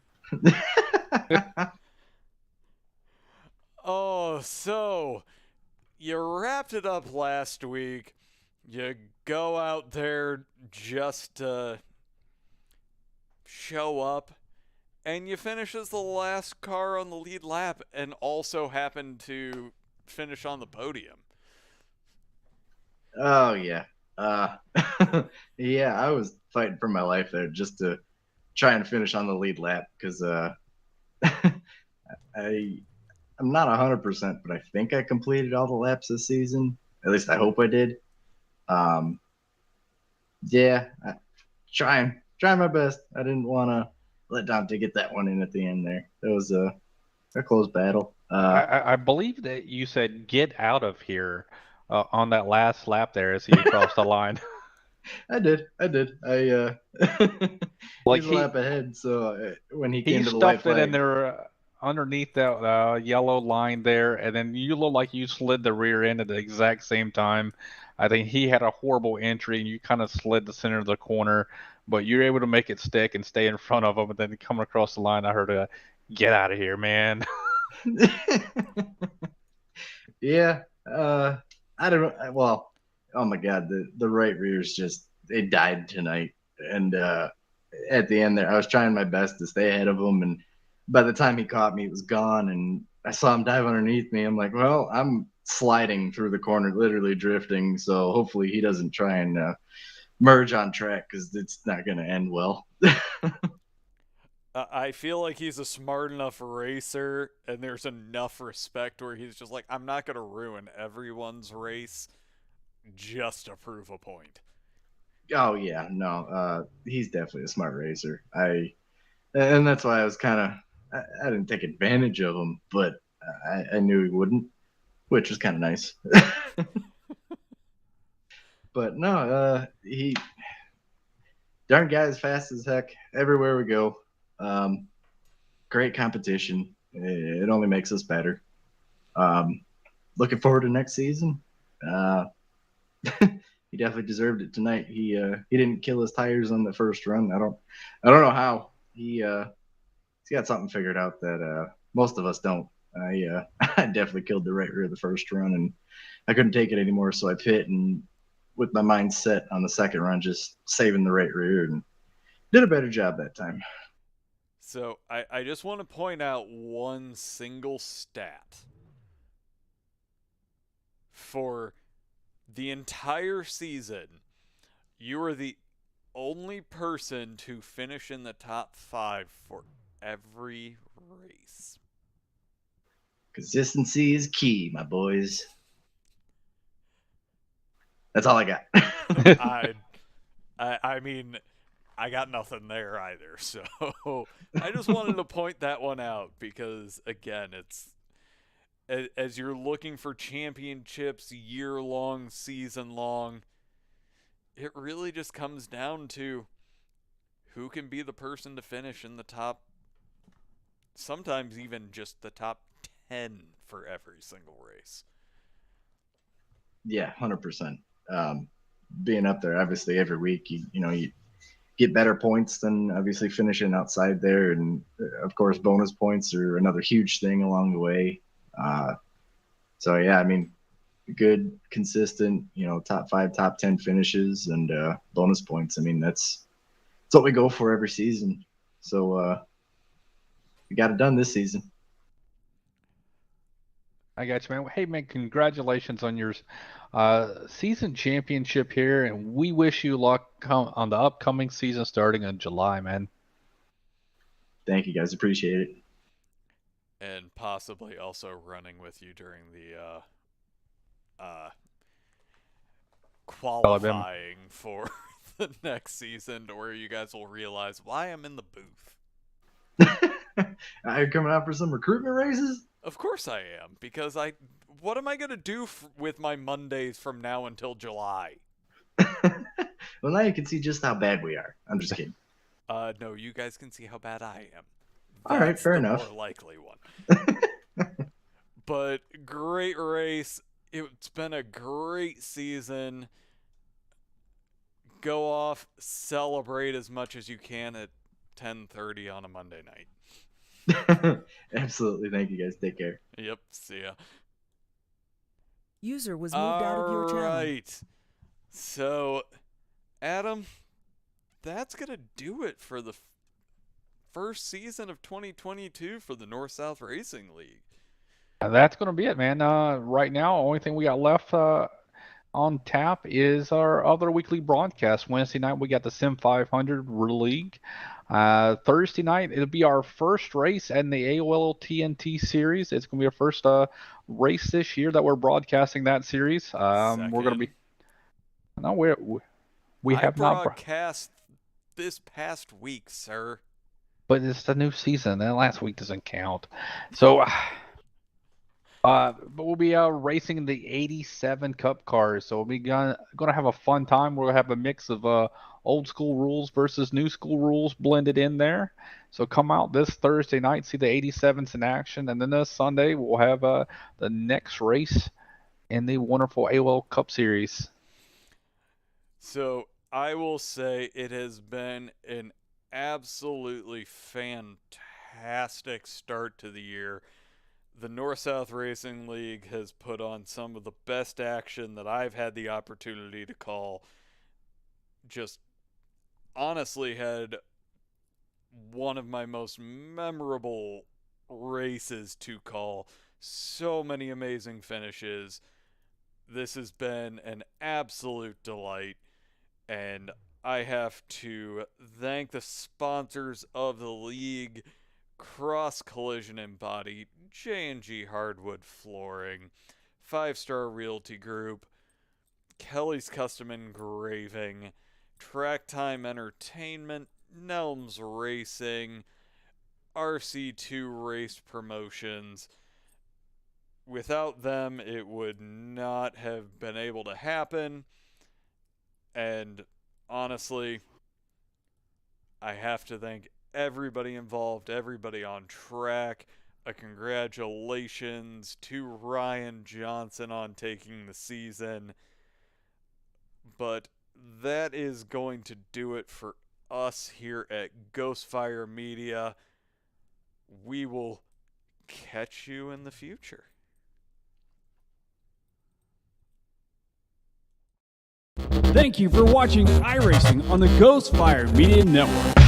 Oh, so you wrapped it up last week. You go out there just to show up, and you finish as the last car on the lead lap and also happen to finish on the podium. Oh yeah. Yeah, I was fighting for my life there just to try and finish on the lead lap because I'm not 100%, but I think I completed all the laps this season. At least I hope I did. Yeah, trying my best. I didn't want to let Dante get that one in at the end there. It was a close battle. I believe that you said "get out of here" on that last lap there as he crossed the line. I did. I Like he's a lap ahead, so when he he came to the white stuffed it in flag, there underneath that yellow line there, and then you look like you slid the rear end at the exact same time. I think he had a horrible entry, and you kind of slid the center of the corner, but you're able to make it stick and stay in front of him. And then coming across the line, I heard a "get out of here, man." yeah. I don't. Well, oh my God, the right rear's just it died tonight, and at the end there, I was trying my best to stay ahead of him, and by the time he caught me, it was gone, and I saw him dive underneath me. I'm like, well, I'm sliding through the corner, literally drifting. So hopefully he doesn't try and merge on track because it's not going to end well. I feel like he's a smart enough racer, and there's enough respect where he's just like, I'm not going to ruin everyone's race just to prove a point. Oh yeah, no, he's definitely a smart racer. And that's why I was kind of, I didn't take advantage of him, but I knew he wouldn't, which was kind of nice. But no, he, darn guy's fast as heck everywhere we go. Great competition. It only makes us better. Looking forward to next season. He definitely deserved it tonight. He didn't kill his tires on the first run. I don't know how. He's got something figured out that most of us don't. I definitely killed the right rear the first run, and I couldn't take it anymore, so I pit and with my mind set on the second run, just saving the right rear, and did a better job that time. So I just want to point out one single stat. For the entire season, you were the only person to finish in the top 5 for every race. Consistency is key, my boys. That's all I got. I mean, I got nothing there either. So I just wanted to point that one out because, again, it's as you're looking for championships year-long, season-long, it really just comes down to who can be the person to finish in the top, sometimes even just the top 10 for every single race. Yeah, 100%. Being up there, obviously, every week, you get better points than obviously finishing outside there. And, of course, bonus points are another huge thing along the way. So, yeah, I mean, good, consistent, top 5, top 10 finishes and bonus points. I mean, that's what we go for every season. So we got it done this season. I got you, man. Hey, man, congratulations on your season championship here, and we wish you luck on the upcoming season starting in July, man. Thank you, guys. Appreciate it. And possibly also running with you during the qualifying for the next season, to where you guys will realize why I'm in the booth. Are you coming out for some recruitment races? Of course I am, because what am I going to do with my Mondays from now until July? Well, now you can see just how bad we are. I'm just kidding. No, you guys can see how bad I am. All right, fair enough. More likely one. But great race. It's been a great season. Go off, celebrate as much as you can at 10:30 on a Monday night. Absolutely. Thank you, guys. Take care. Yep, see ya. User was moved out of your channel. Alright. So, Adam, that's going to do it for the first season of 2022 for the North-South Racing League. That's going to be it, man. Right now, only thing we got left on tap is our other weekly broadcast. Wednesday night, we got the Sim 500 League. Thursday night, it'll be our first race in the AOL TNT series. It's going to be our first race this year that we're broadcasting that series. We're going to be... No, we have not broadcast this past week, sir. But it's the new season, and last week doesn't count. So... but we'll be racing the 87 Cup cars, so we'll be gonna have a fun time. We'll have a mix of old school rules versus new school rules blended in there. So come out this Thursday night, see the 87s in action, and then this Sunday we'll have the next race in the wonderful AOL Cup Series. So I will say it has been an absolutely fantastic start to the year. The North-South Racing League has put on some of the best action that I've had the opportunity to call. Just honestly had one of my most memorable races to call. So many amazing finishes. This has been an absolute delight, and I have to thank the sponsors of the league: Cross Collision and Body, J&G Hardwood Flooring, 5 Star Realty Group, Kelly's Custom Engraving, Track Time Entertainment, Nelms Racing, RC2 Race Promotions. Without them, it would not have been able to happen. And honestly, I have to thank everybody involved, everybody on track. A congratulations to Ryan Johnson on taking the season. But that is going to do it for us here at Ghostfire Media. We will catch you in the future. Thank you for watching iRacing on the Ghostfire Media Network.